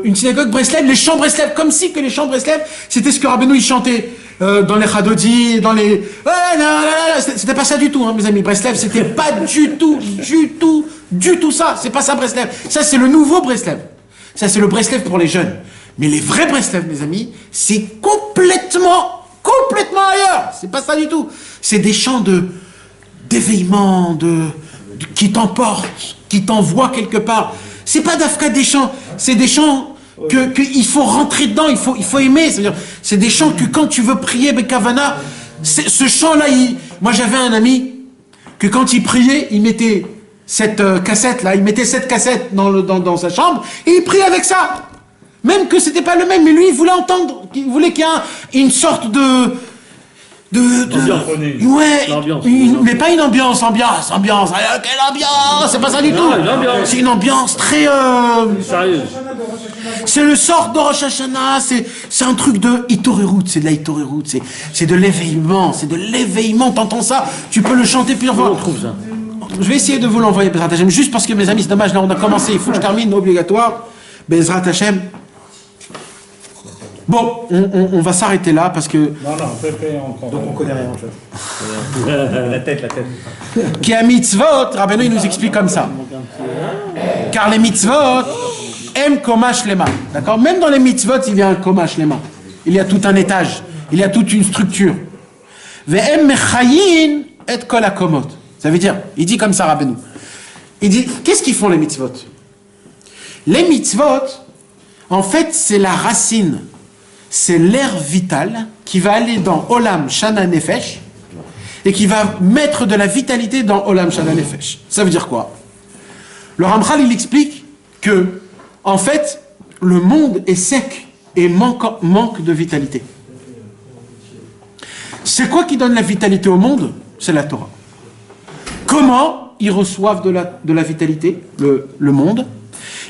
une synagogue Breslev, les chants Breslev, comme si que les chants Breslev, c'était ce que Rabbeinu il chantait dans les Chadodi, dans les c'était pas ça du tout, hein, mes amis. Breslev, c'était pas du tout ça. C'est pas ça Breslev. Ça, c'est le nouveau Breslev. Ça, c'est le Breslev pour les jeunes. Mais les vrais Breslev, mes amis, c'est complètement ailleurs. C'est pas ça du tout. C'est des chants d'éveillement, qui t'emportent, qui t'envoient quelque part. C'est pas d'Afka des chants, c'est des chants que il faut rentrer dedans, il faut aimer. C'est-à-dire, c'est des chants que quand tu veux prier, Bekavana, ce chant-là, moi j'avais un ami que quand il priait, il mettait cette cassette-là, il mettait cette cassette dans sa chambre et il priait avec ça. Même que c'était pas le même, mais lui il voulait entendre, il voulait qu'il y ait une sorte de mais pas une ambiance. Quelle ambiance? C'est pas ça du tout. C'est une ambiance très sérieuse. C'est le sort de Rosh Hashanah. C'est un truc de Hitorerut. C'est de la Hitorerut. C'est de l'éveillement. C'est de l'éveillement. T'entends ça? Tu peux le chanter plusieurs fois. On trouve ça. Je vais essayer de vous l'envoyer, Bezrat Hashem. Juste parce que mes amis, c'est dommage. Là, on a commencé. Il faut que je termine obligatoire. Bezrat Hashem. Bon, on va s'arrêter là parce que... Non, on peut encore. Donc on connaît rien en fait. La tête. Qui a mitzvot, Rabbeinu il nous explique comme ça. Car les mitzvot aiment komash lema. D'accord? Même dans les mitzvot, il y a un komash lema. Il y a tout un étage. Il y a toute une structure. Ve'em mechayin et kol hakomot. Ça veut dire, il dit comme ça Rabbeinu. Il dit, qu'est-ce qu'ils font les mitzvot? Les mitzvot, en fait, c'est la racine. C'est l'air vital qui va aller dans Olam Shana Nefesh et qui va mettre de la vitalité dans Olam Shana Nefesh. Ça veut dire quoi? Le Ramchal, il explique que, en fait, le monde est sec et manque de vitalité. C'est quoi qui donne la vitalité au monde? C'est la Torah. Comment ils reçoivent de la vitalité, le monde?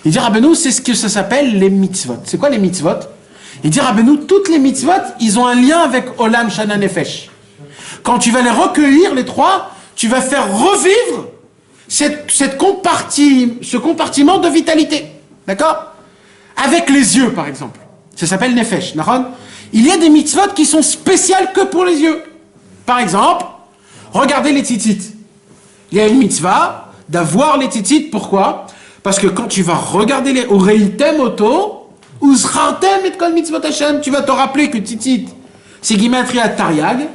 Il dit, Rabbeinu, c'est ce que ça s'appelle les mitzvot. C'est quoi les mitzvot? Il dit, Rabbeinu, toutes les mitzvot, ils ont un lien avec Olam Shana Nefesh. Quand tu vas les recueillir, les trois, tu vas faire revivre ce compartiment de vitalité. D'accord? Avec les yeux, par exemple. Ça s'appelle Nefesh. Il y a des mitzvot qui sont spéciales que pour les yeux. Par exemple, regardez les tzitzit. Il y a une mitzvah d'avoir les tzitzit. Pourquoi? Parce que quand tu vas regarder les Oreitem Oto, Uzchartem et Kol Mitzvot Hashem, tu vas te rappeler que tzitzit, c'est Gimatria Tariag.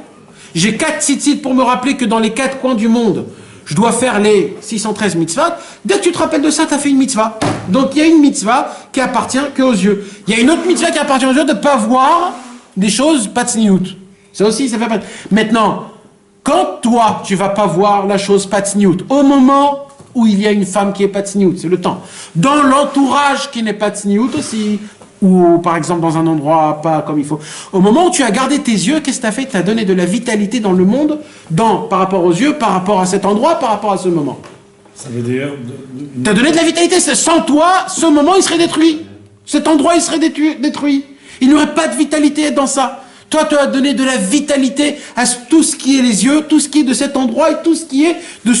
J'ai 4 tzitzit pour me rappeler que dans les 4 coins du monde, je dois faire les 613 mitzvot. Dès que tu te rappelles de ça, tu as fait une mitzvah. Donc il y a une mitzvah qui appartient qu'aux yeux. Il y a une autre mitzvah qui appartient aux yeux de ne pas voir des choses pas tsniout. Ça aussi, ça fait pas. Maintenant, quand toi, tu vas pas voir la chose pas tsniout, au moment où il y a une femme qui est pas tsniout, c'est le temps. Dans l'entourage qui n'est pas tsniout aussi, ou par exemple dans un endroit pas comme il faut. Au moment où tu as gardé tes yeux, qu'est-ce que tu as fait? Tu as donné de la vitalité dans le monde, par rapport aux yeux, par rapport à cet endroit, par rapport à ce moment. Ça veut dire... Tu as donné de la vitalité. Sans toi, ce moment, il serait détruit. Cet endroit, il serait détruit. Il n'y aurait pas de vitalité dans ça. Toi, tu as donné de la vitalité à tout ce qui est les yeux, tout ce qui est de cet endroit et tout ce qui est de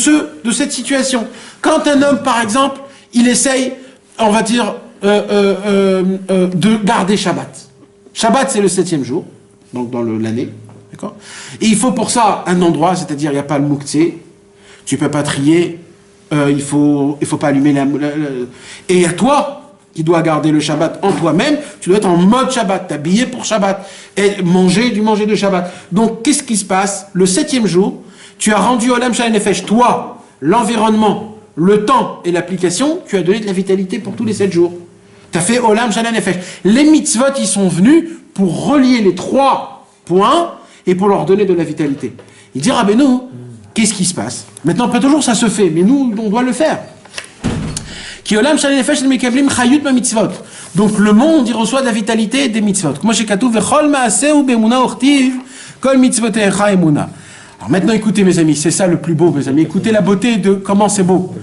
cette situation. Quand un homme, par exemple, il essaye, on va dire, de garder Shabbat. Shabbat, c'est le 7e jour, donc dans l'année, d'accord? Et il faut pour ça un endroit, c'est-à-dire il n'y a pas le mouktsé, tu peux pas trier, il faut pas allumer et à toi qui dois garder le Shabbat en toi-même, tu dois être en mode Shabbat, t'habiller pour Shabbat et manger de Shabbat. Donc qu'est-ce qui se passe? Le 7e jour, tu as rendu Olam Shana Nefesh, toi, l'environnement, le temps et l'application, tu as donné de la vitalité pour tous les 7 jours. Tu as fait Olam Shana Nefesh. Les mitzvot, ils sont venus pour relier les 3 points et pour leur donner de la vitalité. Il dit Rabbeinu, qu'est-ce qui se passe? Maintenant, pas toujours ça se fait, mais nous, on doit le faire. Donc le monde, il reçoit de la vitalité et des mitzvot. Alors maintenant, écoutez mes amis, c'est ça le plus beau, mes amis. Écoutez la beauté de comment c'est beau.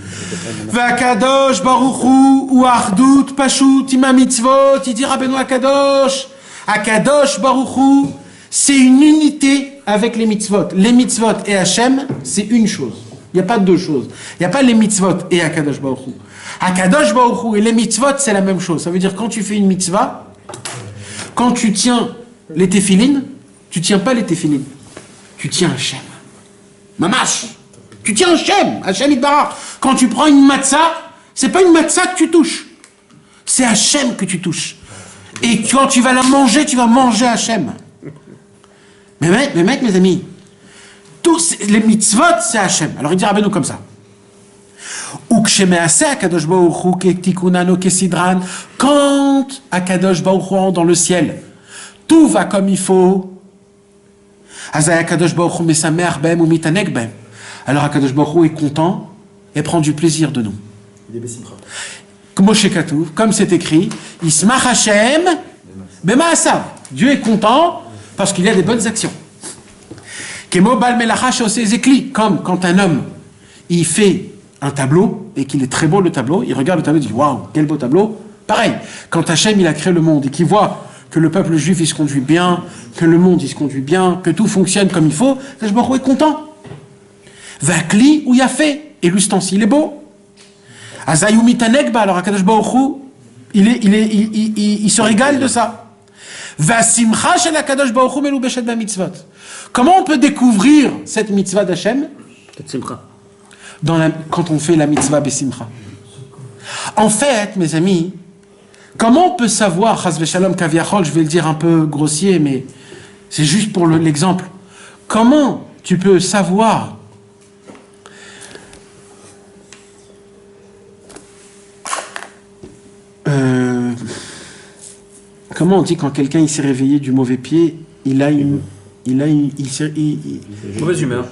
Vakadosh baruchu ou ardut pashut ima mitzvot. Il dit Rabbeinu Akadosh. Akadosh baruchu, c'est une unité avec les mitzvot. Les mitzvot et Hachem, c'est une chose. Il n'y a pas deux choses. Il n'y a pas les mitzvot et Akadosh baruchu. Akadosh baruchu et les mitzvot, c'est la même chose. Ça veut dire quand tu fais une mitzvah, quand tu tiens les téphilines, tu tiens pas les téphilines. Tu tiens Hachem. Mamash. Tu tiens Hachem. Hachem Yitbarach. Quand tu prends une matzah, c'est pas une matzah que tu touches. C'est Hachem que tu touches. Et quand tu vas la manger, tu vas manger Hachem. Mais mec, mes amis, tous les mitzvot, c'est Hachem. Alors il dit Rabbeinu comme ça. Quand Akadosh Baruch Hu dans le ciel, tout va comme il faut. Alors Akadosh Baruch Hu est content et prend du plaisir de nous. Comme c'est écrit, Ismach Hashem b'ma'asav. Dieu est content parce qu'il y a des bonnes actions. Comme quand un homme il fait un tableau et qu'il est très beau le tableau, il regarde le tableau et dit waouh, quel beau tableau. Pareil, quand Hachem il a créé le monde et qu'il voit que le peuple juif il se conduit bien, que le monde il se conduit bien, que tout fonctionne comme il faut, Akadosh Baruch Hu est content. Vakli ou Yafé, et l'ustensile est beau. Azayumi Tanegba, alors Akadosh Baruch Hu, il se régale de ça. Vasimcha shel Akadosh Baruch Hu melubeshet b'mitzvot. Comment on peut découvrir cette mitzvah d'Hachem? Quand on fait la mitzvah besimcha. En fait, mes amis, comment on peut savoir, chas v'shalom kaviachol, je vais le dire un peu grossier, mais c'est juste pour l'exemple. Comment tu peux savoir comment on dit quand quelqu'un il s'est réveillé du mauvais pied, Mauvaise humeur.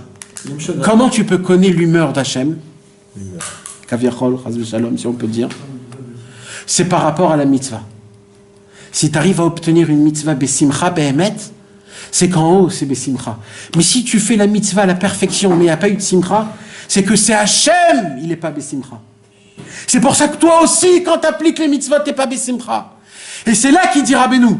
Comment tu peux connaître l'humeur d'Hachem? Kaviachol, chas v'shalom, si on peut dire. C'est par rapport à la mitzvah. Si tu arrives à obtenir une mitzvah besimcha behemet, c'est qu'en haut c'est besimcha. Mais si tu fais la mitzvah à la perfection, mais il n'y a pas eu de simcha, c'est que c'est Hachem, il n'est pas besimcha. C'est pour ça que toi aussi, quand tu appliques les mitzvahs, tu n'es pas besimcha. Et c'est là qu'il dit Rabbeinu,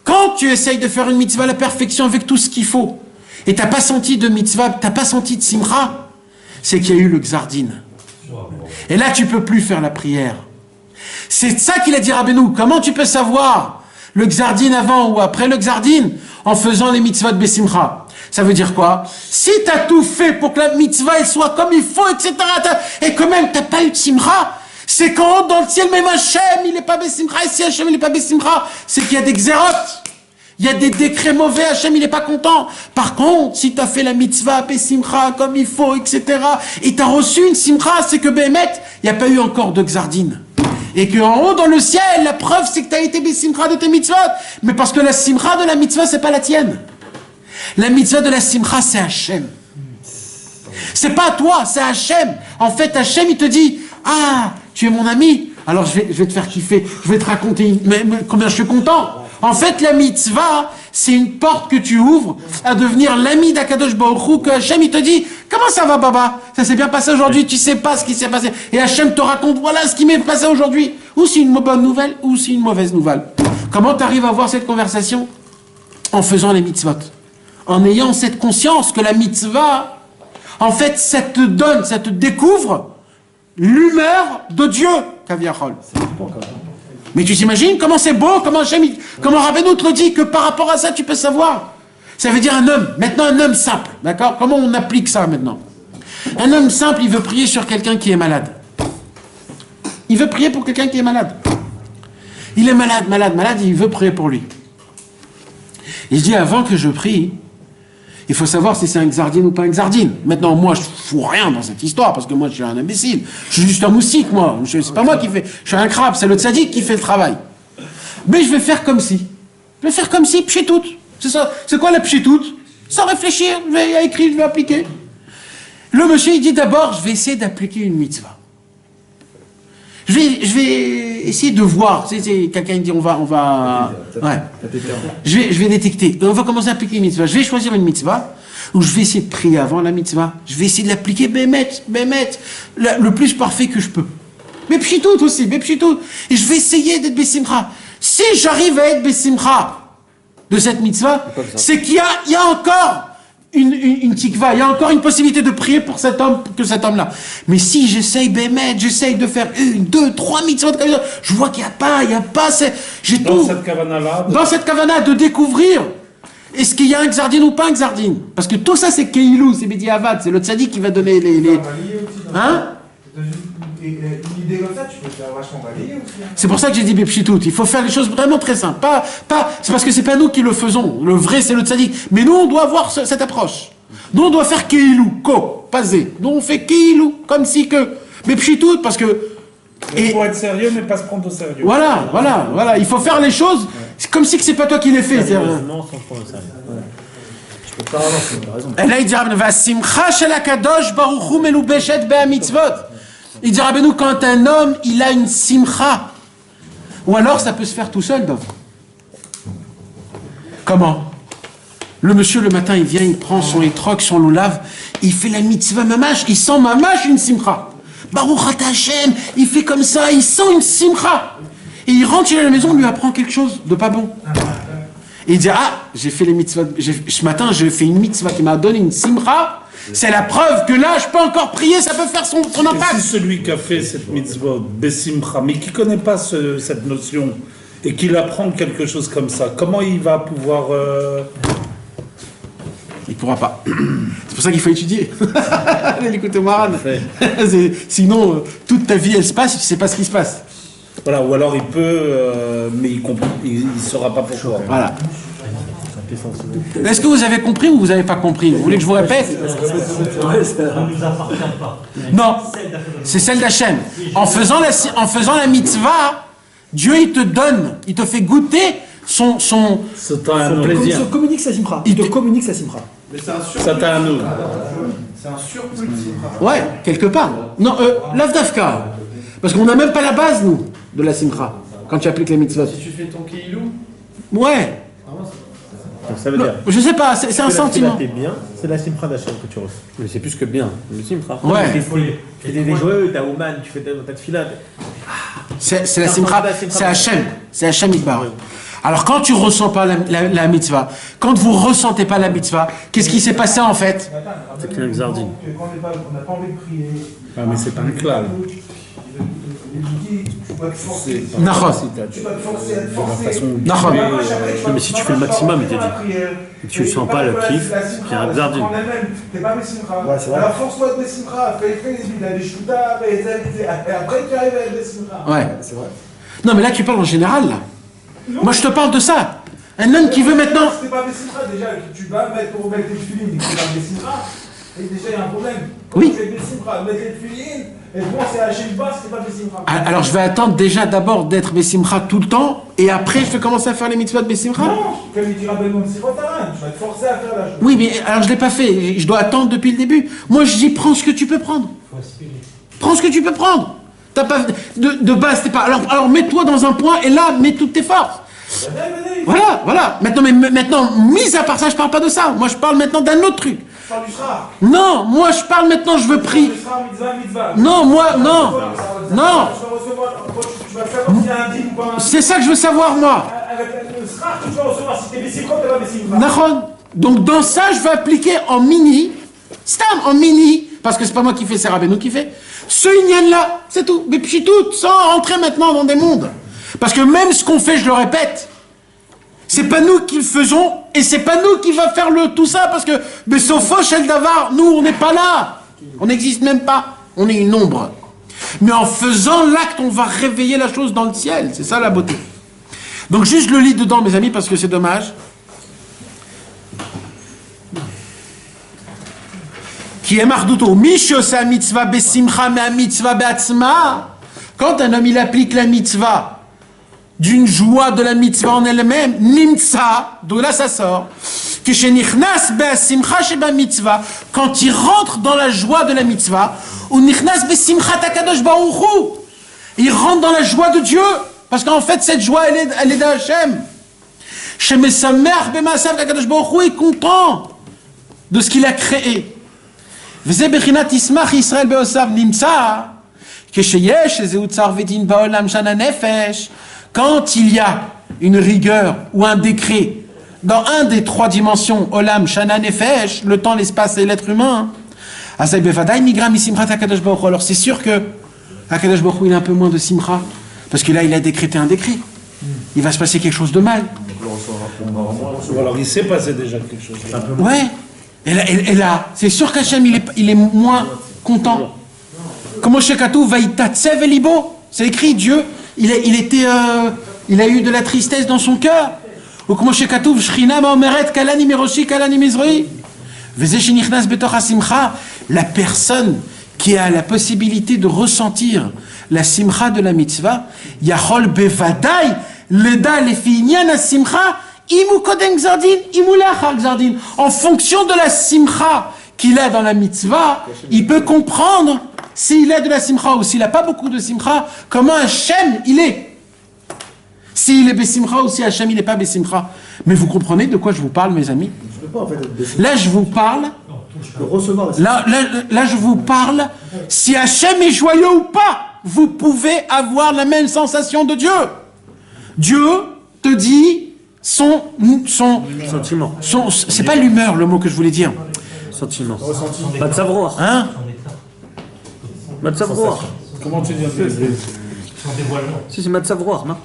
quand tu essayes de faire une mitzvah à la perfection avec tout ce qu'il faut, et tu n'as pas senti de mitzvah, tu n'as pas senti de simcha, c'est qu'il y a eu le xardin. Et là, tu ne peux plus faire la prière. C'est ça qu'il a dit Rabbeinu. Comment tu peux savoir le xardin avant ou après le xardin? En faisant les mitzvahs de besimcha. Ça veut dire quoi? Si tu as tout fait pour que la mitzvah elle soit comme il faut, etc., et que même tu n'as pas eu de simcha, c'est qu'en haut dans le ciel, même Hachem, il n'est pas besimcha. Et si Hachem, il n'est pas besimcha, c'est qu'il y a des xérotes. Il y a des décrets mauvais, Hachem, il n'est pas content. Par contre, si tu as fait la mitzvah, besimcha, comme il faut, etc., et tu as reçu une simcha, c'est que Béhémet, il n'y a pas eu encore de xardin. Et qu'en haut dans le ciel, la preuve c'est que tu as été besimcha de tes mitzvot. Mais parce que la simcha de la mitzvah, c'est pas la tienne. La mitzvah de la simcha, c'est Hachem. C'est pas toi, c'est Hachem. En fait, Hachem, il te dit, ah, tu es mon ami, alors je vais te faire kiffer, je vais te raconter combien je suis content. En fait, la mitzvah, c'est une porte que tu ouvres à devenir l'ami d'Akadosh Baruch Hu, que Hachem, il te dit, comment ça va, Baba? Ça s'est bien passé aujourd'hui, tu sais pas ce qui s'est passé. Et Hachem te raconte, voilà ce qui m'est passé aujourd'hui. Ou c'est une bonne nouvelle, ou c'est une mauvaise nouvelle. Comment tu arrives à avoir cette conversation? En faisant les mitzvot. En ayant cette conscience que la mitzvah, en fait, ça te donne, ça te découvre l'humeur de Dieu, Kaviachol. Mais tu t'imagines comment c'est beau, comment Rabbeinu te le dit, que par rapport à ça, tu peux savoir. Ça veut dire un homme, maintenant un homme simple, d'accord? Comment on applique ça maintenant? Un homme simple, il veut prier sur quelqu'un qui est malade. Il veut prier pour quelqu'un qui est malade. Il est malade, il veut prier pour lui. Il dit, avant que je prie, il faut savoir si c'est un xardin ou pas un xardin. Maintenant, moi, je fous rien dans cette histoire, parce que moi, je suis un imbécile. Je suis juste un moustique, moi. C'est pas moi qui fais. Je suis un crabe, c'est le tzaddik qui fait le travail. Mais je vais faire comme si. Je vais faire comme si, pchitout. C'est ça. C'est quoi la pchitout? Sans réfléchir, je vais écrire, je vais appliquer. Le monsieur, il dit d'abord, je vais essayer d'appliquer une mitzvah. Je vais essayer de voir. Quelqu'un dit, on va. Ouais. Je vais détecter. Et on va commencer à appliquer une mitzvah. Je vais choisir une mitzvah où je vais essayer de prier avant la mitzvah. Je vais essayer de l'appliquer, le plus parfait que je peux. Mais pchitout aussi, pchitout. Et je vais essayer d'être besimcha. Si j'arrive à être besimcha de cette mitzvah, c'est qu'il y a encore une tikva, il y a encore une possibilité de prier pour cet homme-là. Mais si j'essaye de faire 1, 2, 3 mitzvot, je vois qu'il n'y a pas, j'ai Dans tout. cette kavana-là, Dans cette kavana, de découvrir, est-ce qu'il y a un xardine ou pas un xardine? Parce que tout ça, c'est keilou, c'est Bediavad, c'est le tzaddik qui va donner les... Hein? Une idée comme ça, tu peux te faire vachement balayer aussi. C'est pour ça que j'ai dit Bepchitout. Il faut faire les choses vraiment très simples. C'est parce que c'est pas nous qui le faisons. Le vrai, c'est le tzaddik. Mais nous, on doit avoir cette approche. Nous, on doit faire keilou, pas zé. Nous, on fait keilou, comme si que Bepchitout, parce que... il faut être sérieux, mais pas se prendre au sérieux. Voilà. Il faut faire les choses comme si que c'est pas toi qui les fais. Sérieusement, sans prendre au sérieux. Tu peux pas avancer, t'as raison. Et là, il dit Vasimcha shel HaKadosh Baruch Hu melubeshet be'amitzvot. Il dit Rabbeinu, quand un homme, il a une simcha, ou alors ça peut se faire tout seul, Dov. Comment? Le monsieur, le matin, il vient, il prend son étroc, son loulav, il fait la mitzvah mamash, il sent mamash une simcha. Baruch Ata Hashem, il fait comme ça, il sent une simcha. Et il rentre chez la maison, on lui apprend quelque chose de pas bon. Et il dit, j'ai fait les mitzvahs, ce matin, j'ai fait une mitzvah qui m'a donné une simcha. C'est la preuve que là, je peux encore prier, ça peut faire son impact. Et si celui qui a fait cette mitzvah, Bessimcha, mais qui ne connaît pas cette notion, et qu'il apprend quelque chose comme ça, comment il va pouvoir... Il ne pourra pas. C'est pour ça qu'il faut étudier. Allez, écoutez, Maran. Sinon, toute ta vie, elle se passe, et tu ne sais pas ce qui se passe. Voilà, ou alors il peut, mais il ne saura pas pourquoi. Voilà. Est-ce que vous avez compris ou vous n'avez pas compris? Vous voulez que je vous répète? Ça ne nous appartient pas. Non, c'est celle d'Hachem. En faisant la mitzvah, Dieu il te donne, il te fait goûter son Il te communique sa simcha. Il te communique sa simcha. Mais c'est un surplus. Ça t'a un nous. C'est un surplus de simcha. Ouais, quelque part. Non, l'avdavka. Parce qu'on n'a même pas la base, nous, de la simcha, quand tu appliques les mitzvot. Si tu fais ton keilou, Ouais. Ça veut dire. Je sais pas, c'est un sentiment. T'es bien, c'est la simcha d'Hachem que tu reçois. Mais c'est plus que bien. Le simcha. Ouais. Tu fais des joyeux, t'as Ouman, tu fais ta tefila. C'est la simcha, c'est Hachem. C'est Hachem Yitbarach. Alors quand tu ressens pas la mitzvah, quand vous ressentez pas la mitzvah, qu'est-ce qui s'est passé en fait? C'est qu'il y a un xardine. quand on n'a pas envie de prier, Ah, mais c'est pas un clal. il dit, tu dois te forcer. Nachon. Tu dois te forcer à te forcer. Nachon. Mais si tu fais le maximum, il te dit. Et tu sens pas le kiff, il y a un xardine. T'es pas Bessimcha. Alors force-toi de Bessimcha. Fais les billes, des shoutas, et après tu arrives à être Bessimcha. Ouais. C'est vrai. Non mais là tu parles en général là. Moi je te parle de ça. Un homme qui veut maintenant... C'est pas Bessimcha déjà, tu vas mettre tes filines, c'est pas Bessimcha. Et déjà il y a un problème. Oui. C'est Bessimcha, mettre les filines, et bon c'est hacher le bas, c'est pas Bessimcha. Alors je vais attendre déjà d'abord d'être Bessimcha tout le temps, et après je vais commencer à faire les mitzvahs de Bessimcha. Non, comme il dira Benoît, c'est pas ta tu vas te forcer à faire la chose. Oui mais alors je l'ai pas fait, je dois attendre depuis le début. Moi je dis prends ce que tu peux prendre. Prends ce que tu peux prendre. T'as pas de base, t'es pas. Alors mets-toi dans un point et là mets toutes tes forces. Voilà. Maintenant, mis à part ça, je parle pas de ça. Moi je parle maintenant d'un autre truc. Tu parles du Srar. Non, moi je parle maintenant, je veux prier. Du Srar, mitzvah. Non, moi, non. Tu vas savoir s'il y a un dîme ou pas un. C'est ça que je veux savoir moi. Avec le Srar, tu vas recevoir si t'es Bessimcha ou t'es pas Bessimcha. Nahon. Donc dans ça, je vais appliquer en mini, parce que c'est pas moi qui fais, c'est Rabbeinu qui fait, ce Inyan-là, c'est tout. Mais puis tout, sans rentrer maintenant dans des mondes. Parce que même ce qu'on fait, je le répète, c'est pas nous qui le faisons, et c'est pas nous qui va faire tout ça, parce que, mais Sofo, Shel Davar, nous, on n'est pas là. On n'existe même pas. On est une ombre. Mais en faisant l'acte, on va réveiller la chose dans le ciel. C'est ça la beauté. Donc juste je le lis dedans, mes amis, parce que c'est dommage. Qui est marduto, Misho sa mitzvah besimcha mea mitzvah beatzma. Quand un homme il applique la mitzvah d'une joie de la mitzvah en elle-même, nimtsa, d'où là ça sort, quand il rentre dans la joie de la mitzvah, il rentre dans la joie de Dieu, parce qu'en fait cette joie elle est d'Hachem. Il est content de ce qu'il a créé. Quand il y a une rigueur ou un décret dans un des trois dimensions, Olam, Shana, Nefesh, le temps, l'espace et l'être humain, alors c'est sûr que Akadosh Baruch Hu, il a un peu moins de simcha, parce que là il a décrété un décret. Il va se passer quelque chose de mal. Alors il s'est passé déjà quelque chose. Ouais. Et là, c'est sûr qu'Hachem il est moins content. Comment Shekatu Vaïtatsev Elibo, c'est écrit, Dieu, il a eu de la tristesse dans son cœur. Ou comment Shekatu Shrina Maomeret Kalani Meroshi Kalani Mizroi. Vezeshinichnas Betor Hasimcha, la personne qui a la possibilité de ressentir la simcha de la mitzvah, Yachol Bevadai, Leda Lefinyan Hasimcha, Imu Kodem Gzardin, Imu Lachar Gzardin. En fonction de la simcha qu'il a dans la mitzvah, il peut comprendre s'il a de la simcha ou s'il n'a pas beaucoup de simcha, comment Hachem il est. S'il est besimcha ou si Hachem il n'est pas besimcha. Mais vous comprenez de quoi je vous parle, mes amis? Là, je vous parle. Là, je vous parle. Si Hachem est joyeux ou pas, vous pouvez avoir la même sensation de Dieu. Dieu te dit son Sentiment. C'est pas l'humeur le mot que je voulais dire. Sentiment. Matzavroach. Hein? Matzavroach. Comment tu dis Son dévoilement. Si, c'est Matzavroach, non?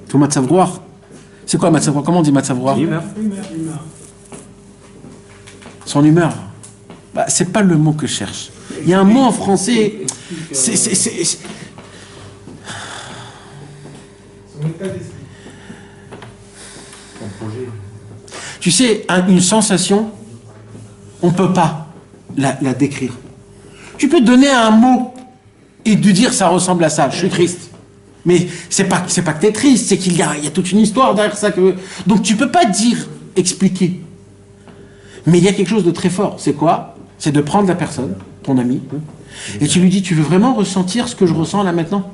Tout Matzavroach. C'est quoi Matzavroach? Comment on dit Matzavroach? L'humeur. Son humeur. Bah, c'est pas le mot que je cherche. Il y a un mot en français. C'est tu sais, une sensation, on ne peut pas la décrire. Tu peux donner un mot et de dire ça ressemble à ça, je suis triste. Mais c'est pas que tu es triste, c'est qu'il y a toute une histoire derrière ça. Donc tu ne peux pas dire, expliquer. Mais il y a quelque chose de très fort. C'est quoi? C'est de prendre la personne, ton ami, et tu lui dis, tu veux vraiment ressentir ce que je ressens là maintenant?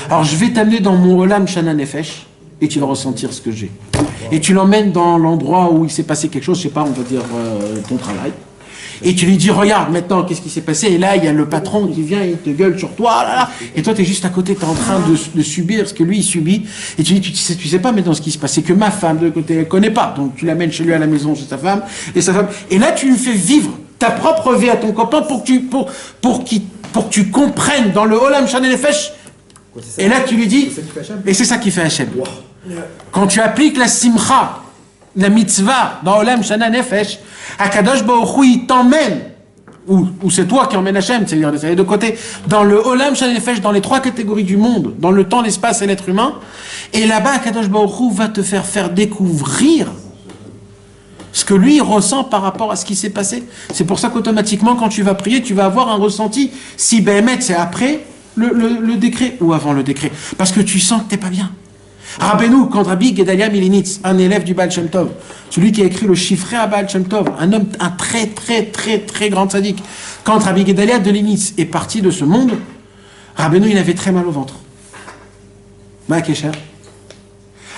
Alors je vais t'amener dans mon Olam Shana Nefesh, et tu vas ressentir ce que j'ai. Et tu l'emmènes dans l'endroit où il s'est passé quelque chose, je sais pas, on va dire ton travail. Et tu lui dis, regarde maintenant, qu'est-ce qui s'est passé? Et là, il y a le patron qui vient, il te gueule sur toi, là, là. Et toi, tu es juste à côté, tu es en train de subir ce que lui, il subit. Et tu dis, tu sais pas maintenant ce qui se passe. C'est que ma femme, de côté, elle connaît pas. Donc, tu l'amènes chez lui à la maison, chez sa femme, et sa femme. Et là, tu lui fais vivre ta propre vie à ton copain pour que tu comprennes dans le Olam Shana Nefesh. Et là, tu lui dis, et c'est ça qui fait Hachem. Quand tu appliques la simcha, la mitzvah dans Olam Shana Nefesh, Akadosh Baruch Hu, il t'emmène, ou c'est toi qui emmène Hachem, c'est-à-dire les deux côtés, dans le Olam Shana Nefesh, dans les trois catégories du monde, dans le temps, l'espace et l'être humain, et là-bas, Akadosh Baruch Hu va te faire découvrir ce que lui ressent par rapport à ce qui s'est passé. C'est pour ça qu'automatiquement, quand tu vas prier, tu vas avoir un ressenti, si Béhémet, c'est après le décret, ou avant le décret, parce que tu sens que t'es pas bien. Rabbeinu, quand Rabbi Gedalia Milinitz, un élève du Baal Shem Tov, celui qui a écrit le chiffré à Baal Shem Tov, un très très très très grand tzaddik, quand Rabbi Gedalia de Linitz est parti de ce monde, Rabbeinu, il avait très mal au ventre. Ma Kesher.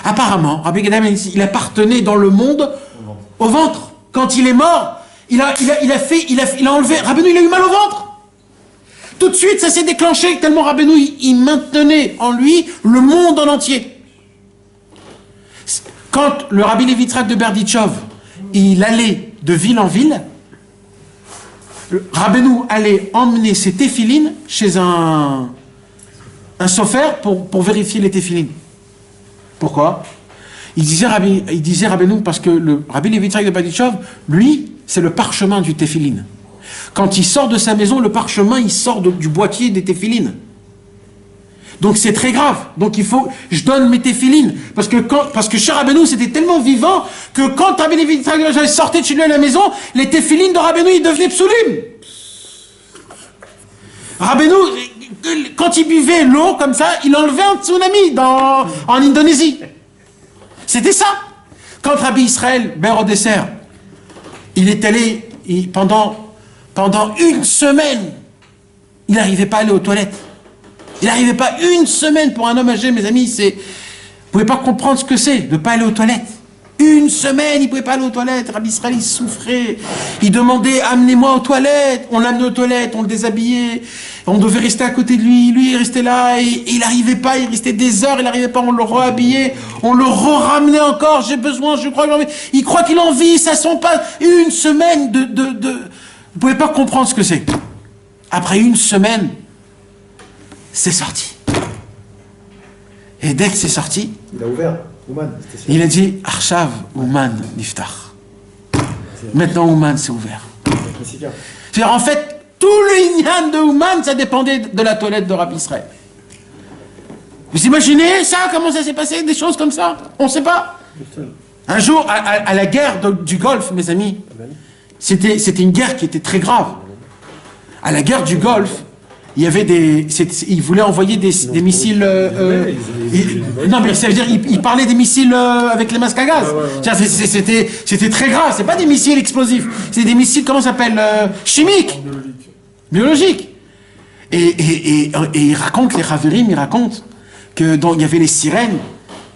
Apparemment, Rabbi Gedalia Milinitz, il appartenait dans le monde au ventre. Quand il est mort, il a enlevé, Rabbeinu, il a eu mal au ventre. Tout de suite, ça s'est déclenché, tellement Rabbeinu, il maintenait en lui le monde en entier. Quand le Rabbi Levi Yitzhak de Berditchov, il allait de ville en ville, Rabbeinu allait emmener ses téphilines chez un sofer pour vérifier les téphilines. Pourquoi? Il disait Rabbeinu parce que le Rabbi Levi Yitzhak de Berditchov, lui, c'est le parchemin du téphilin. Quand il sort de sa maison, le parchemin, il sort du boîtier des téphilines. Donc c'est très grave. Donc je donne mes téphilines. Parce que chez Rabbeinu, c'était tellement vivant que quand Rabbi Levi Yitzhak sortait de chez lui à la maison, les téphilines de Rabbeinu, ils devenaient psoulim. Rabbeinu, quand il buvait l'eau comme ça, il enlevait un tsunami en Indonésie. C'était ça. Quand Rabbi Israël Ber Odesser, il est allé pendant une semaine, il n'arrivait pas à aller aux toilettes. Il n'arrivait pas une semaine pour un homme âgé, mes amis, vous ne pouvez pas comprendre ce que c'est de ne pas aller aux toilettes. Une semaine, il ne pouvait pas aller aux toilettes. Rabbi Israël, il souffrait. Il demandait, amenez-moi aux toilettes. On l'amenait aux toilettes, on le déshabillait. On devait rester à côté de lui. Lui, il restait là et il n'arrivait pas. Il restait des heures, il n'arrivait pas. On le rehabillait. On le ramenait encore. J'ai besoin, je crois que j'en ai. Il croit qu'il en vit. Ça sent pas. Une semaine de. Vous ne pouvez pas comprendre ce que c'est. Après une semaine, c'est sorti. Et dès que c'est sorti, Il a ouvert. il a dit Arshav Ouman Niftar. Maintenant Ouman c'est ouvert. C'est-à-dire en fait tout le Inyan de Ouman ça dépendait de la toilette de Rabbi Israël. Vous imaginez ça? Comment ça s'est passé? Des choses comme ça? On ne sait pas. Un jour à la guerre du Golfe, mes amis, c'était une guerre qui était très grave. À la guerre du Golfe, il y avait ils voulaient envoyer des missiles. Non, mais ça veut dire, ils parlaient des missiles avec les masques à gaz. C'était très grave. C'est pas des missiles explosifs. C'est des missiles, comment ça s'appelle, chimiques, biologiques. Et ils racontent, les Raverim, ils racontent que il y avait les sirènes.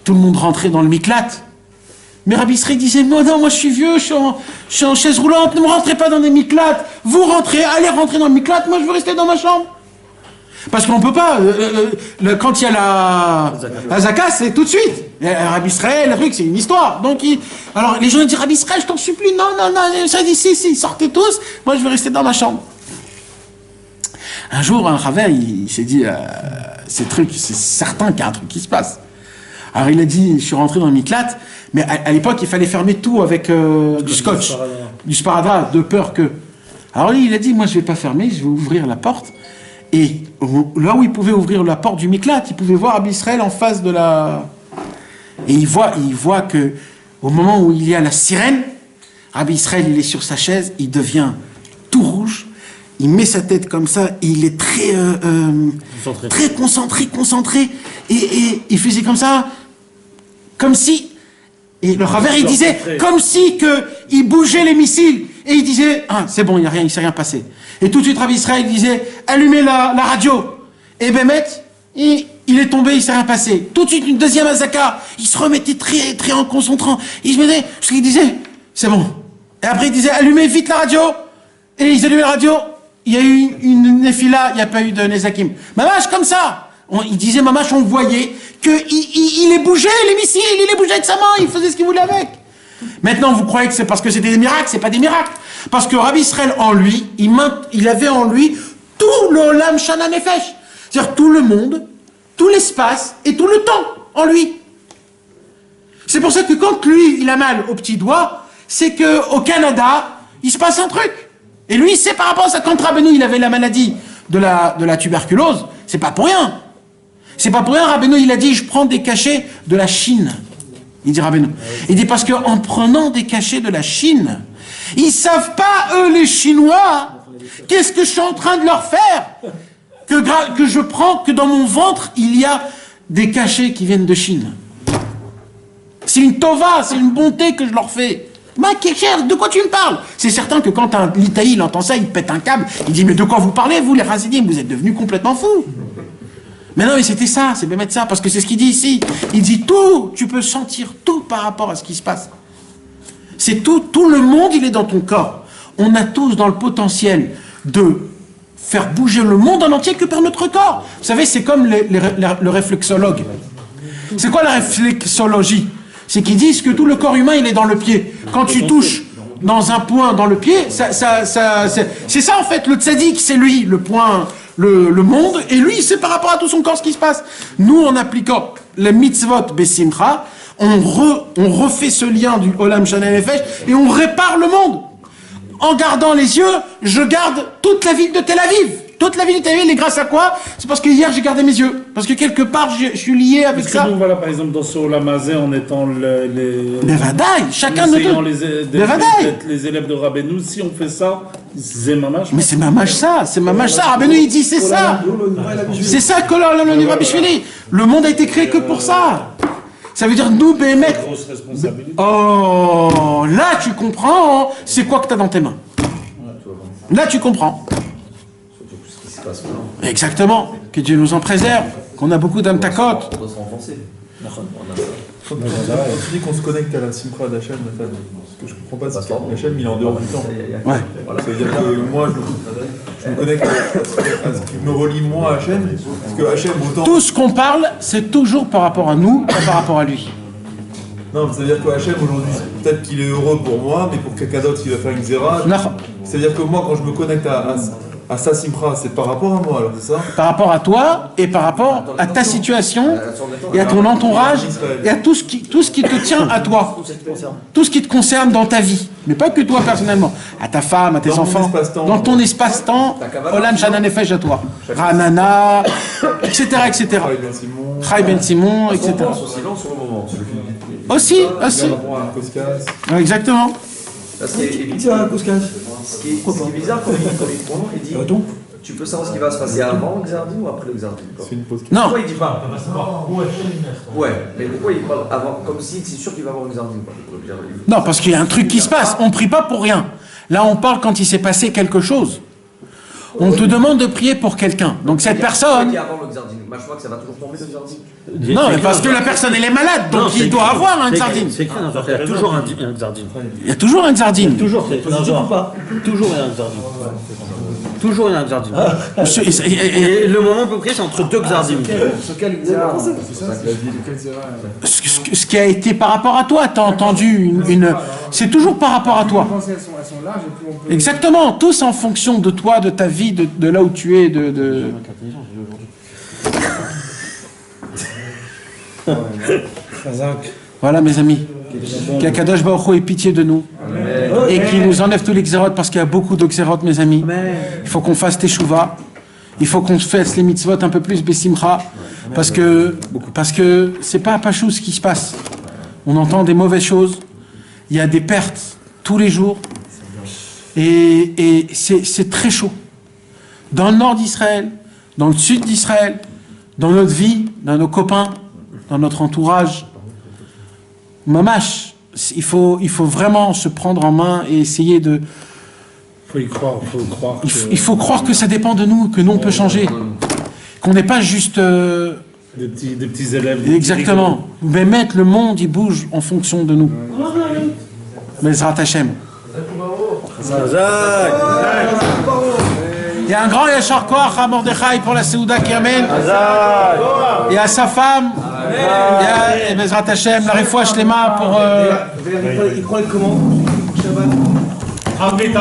Tout le monde rentrait dans le miklat. Mais Rabbi Israël disait, non, moi je suis vieux, je suis en chaise roulante, ne me rentrez pas dans des miklats. Vous rentrez, allez rentrer dans le miklat, moi je veux rester dans ma chambre. Parce qu'on ne peut pas, quand il y a la Zaka, c'est tout de suite. Rabbi Israël, le truc, c'est une histoire. Donc, alors les gens disent, Rabbi Israël, je t'en supplie, non, ça dit, si, sortez tous, moi je veux rester dans ma chambre. Un jour, un Ravel, il s'est dit, c'est certain qu'il y a un truc qui se passe. Alors il a dit, je suis rentré dans le miklat, mais à l'époque, il fallait fermer tout avec du scotch, du sparadrap, de peur que... Alors lui, il a dit, moi je ne vais pas fermer, je vais ouvrir la porte. Et là où il pouvait ouvrir la porte du miklat, il pouvait voir Rabbi Israël en face de la... Et il voit que au moment où il y a la sirène, Rabbi Israël, il est sur sa chaise, il devient tout rouge, il met sa tête comme ça, et il est très concentré, et il faisait comme ça, comme si... Et le Raver, il disait, comme si il bougeait les missiles. Et il disait, c'est bon, il ne s'est rien passé. Et tout de suite, Rabbi Israël disait, allumez la radio. Et Bémet, il est tombé, il ne s'est rien passé. Tout de suite, une deuxième azaka. Il se remettait très, très en concentrant. Il disait, c'est bon. Et après, il disait, allumez vite la radio. Et ils allumaient la radio. Il y a eu une nefila, il n'y a pas eu de nezakim. Mamash, comme ça. Il disait, Mamash, on voyait qu'il les bougeait, les missiles, il les bougeait avec sa main, il faisait ce qu'il voulait avec. Maintenant, vous croyez que c'est parce que c'était des miracles? C'est pas des miracles. Parce que Rabbi Israël, en lui, il avait en lui tout le Olam Shana Nefesh. C'est-à-dire tout le monde, tout l'espace et tout le temps en lui. C'est pour ça que quand lui, il a mal au petit doigt, c'est qu'au Canada, il se passe un truc. Et lui, c'est par rapport à ça. Quand Rabbeinu, il avait la maladie de la tuberculose, c'est pas pour rien. C'est pas pour rien, Rabbeinu, il a dit, je prends des cachets de la Chine. Il dit Rabbeinu. Il dit parce qu'en prenant des cachets de la Chine, ils savent pas, eux, les Chinois, qu'est-ce que je suis en train de leur faire que je prends, que dans mon ventre, il y a des cachets qui viennent de Chine. C'est une tova, c'est une bonté que je leur fais. De quoi tu me parles? C'est certain que quand un Litaï, il entend ça, il pète un câble, il dit, mais de quoi vous parlez, vous, les Hasidim? Vous êtes devenus complètement fous. Mais non, mais c'était ça, c'est bien mettre ça, parce que c'est ce qu'il dit ici. Il dit tout, tu peux sentir tout par rapport à ce qui se passe. C'est tout le monde, il est dans ton corps. On a tous dans le potentiel de faire bouger le monde en entier que par notre corps. Vous savez, c'est comme le réflexologue. C'est quoi la réflexologie? C'est qu'ils disent que tout le corps humain, il est dans le pied. Quand tu touches dans un point dans le pied, c'est ça en fait, le tzaddik, c'est lui, le point... Le monde, et lui, c'est par rapport à tout son corps ce qui se passe. Nous, en appliquant les mitzvot besimcha, on refait ce lien du Olam Shana Nefesh et on répare le monde. En gardant les yeux, je garde toute la ville de Tel Aviv. Toute la ville de Tel Aviv, et grâce à quoi? C'est parce que hier, j'ai gardé mes yeux. Parce que quelque part, je suis lié avec ça. Nous, voilà, par exemple, dans ce Olam Hazé, en étant les Vadaï, chacun de nous. Les élèves de Rabbeinu, si on fait ça, c'est mamash. Mais c'est mamash ça, Rabbeinu, il dit, c'est ça. C'est ça que le Rabbi Shvili. Le monde a été créé que pour ça. Ça veut dire nous, Béhémet. Grosse responsabilité. Oh, là tu comprends, c'est quoi que tu as dans tes mains. Là tu comprends. Surtout ce qui se passe maintenant. Exactement. Que Dieu nous en préserve, qu'on a beaucoup d'âmes tacotes. On doit se renforcer. On dit qu'on se connecte à la Simcha d'Hachem, Nathan. Ce que je comprends pas, c'est qu'Hachem, il est en dehors du temps. Ouais. Ça veut dire que moi, je me connecte à ce qui me relie moi à Hachem, parce que Hachem, autant... Tout ce qu'on parle, c'est toujours par rapport à nous, pas par rapport à lui. Non, mais ça veut dire que Hachem, aujourd'hui, peut-être qu'il est heureux pour moi, mais pour quelqu'un d'autre, il va faire une zéra. Non. C'est-à-dire que moi, quand je me connecte à sa Simcha, c'est par rapport à moi, alors c'est ça? Par rapport à toi et par rapport à ta situation et à ton entourage et à tout ce qui te tient à toi. Tout ce qui te concerne dans ta vie. Mais pas que toi personnellement. À ta femme, à tes enfants. Dans ton espace-temps. Olam Shana Nefesh à toi. Ranana, etc. etc. Chai Ben Simon, etc. Silence sur le moment. Aussi. Exactement. Parce que ce qui est bizarre comme il prend, il dit tu peux savoir ce qui va se passer avant le Xardin ou après le Xardin. Non. Pourquoi il dit pas ouais, mais pourquoi il parle avant comme si c'est sûr qu'il va avoir un Xardin ou pas? Non, parce qu'il y a un truc qui se passe. On prie pas pour rien. Là, on parle quand il s'est passé quelque chose. On te demande de prier pour quelqu'un. Donc cette personne... Avant le Xardin. Moi, je crois que ça va toujours tomber le Xardin. Non, mais parce que la personne, elle est malade. Donc il doit avoir un Xardin. C'est écrit dans il y a toujours un Xardin. Il y a toujours un Xardin. Toujours, c'est positif ou pas? Toujours il y a un Xardin. Toujours il y a un Xardin. Et le moment pour prier, c'est entre deux Xardin. Ce qui a été par rapport à toi, t'as entendu c'est toujours par rapport à toi. Exactement, tout c'est en fonction de toi, de ta vie, de là où tu es, Voilà mes amis, qu'Akadosh Baruch Hu ait pitié de nous et qu'il nous enlève tous les xérotes parce qu'il y a beaucoup de xérotes mes amis. Il faut qu'on fasse teshuva, il faut qu'on fasse les mitzvot un peu plus besimcha parce que c'est pas à Pachou ce qui se passe. On entend des mauvaises choses, il y a des pertes tous les jours et c'est très chaud. Dans le nord d'Israël, dans le sud d'Israël, dans notre vie, dans nos copains, dans notre entourage, mamash, il faut vraiment se prendre en main et essayer de... Il faut croire que ça dépend de nous, que nous on peut changer. Qu'on n'est pas juste... Des petits élèves. Exactement. Mais mettre le monde, il bouge en fonction de nous. Bezrat Hashem. Il y a un grand Yachar Koach à Mordechai pour la Seouda qui amène. Et à sa femme. Et Bezrat Hashem, la Refoua Shlema pour... Il croit comment? Armé.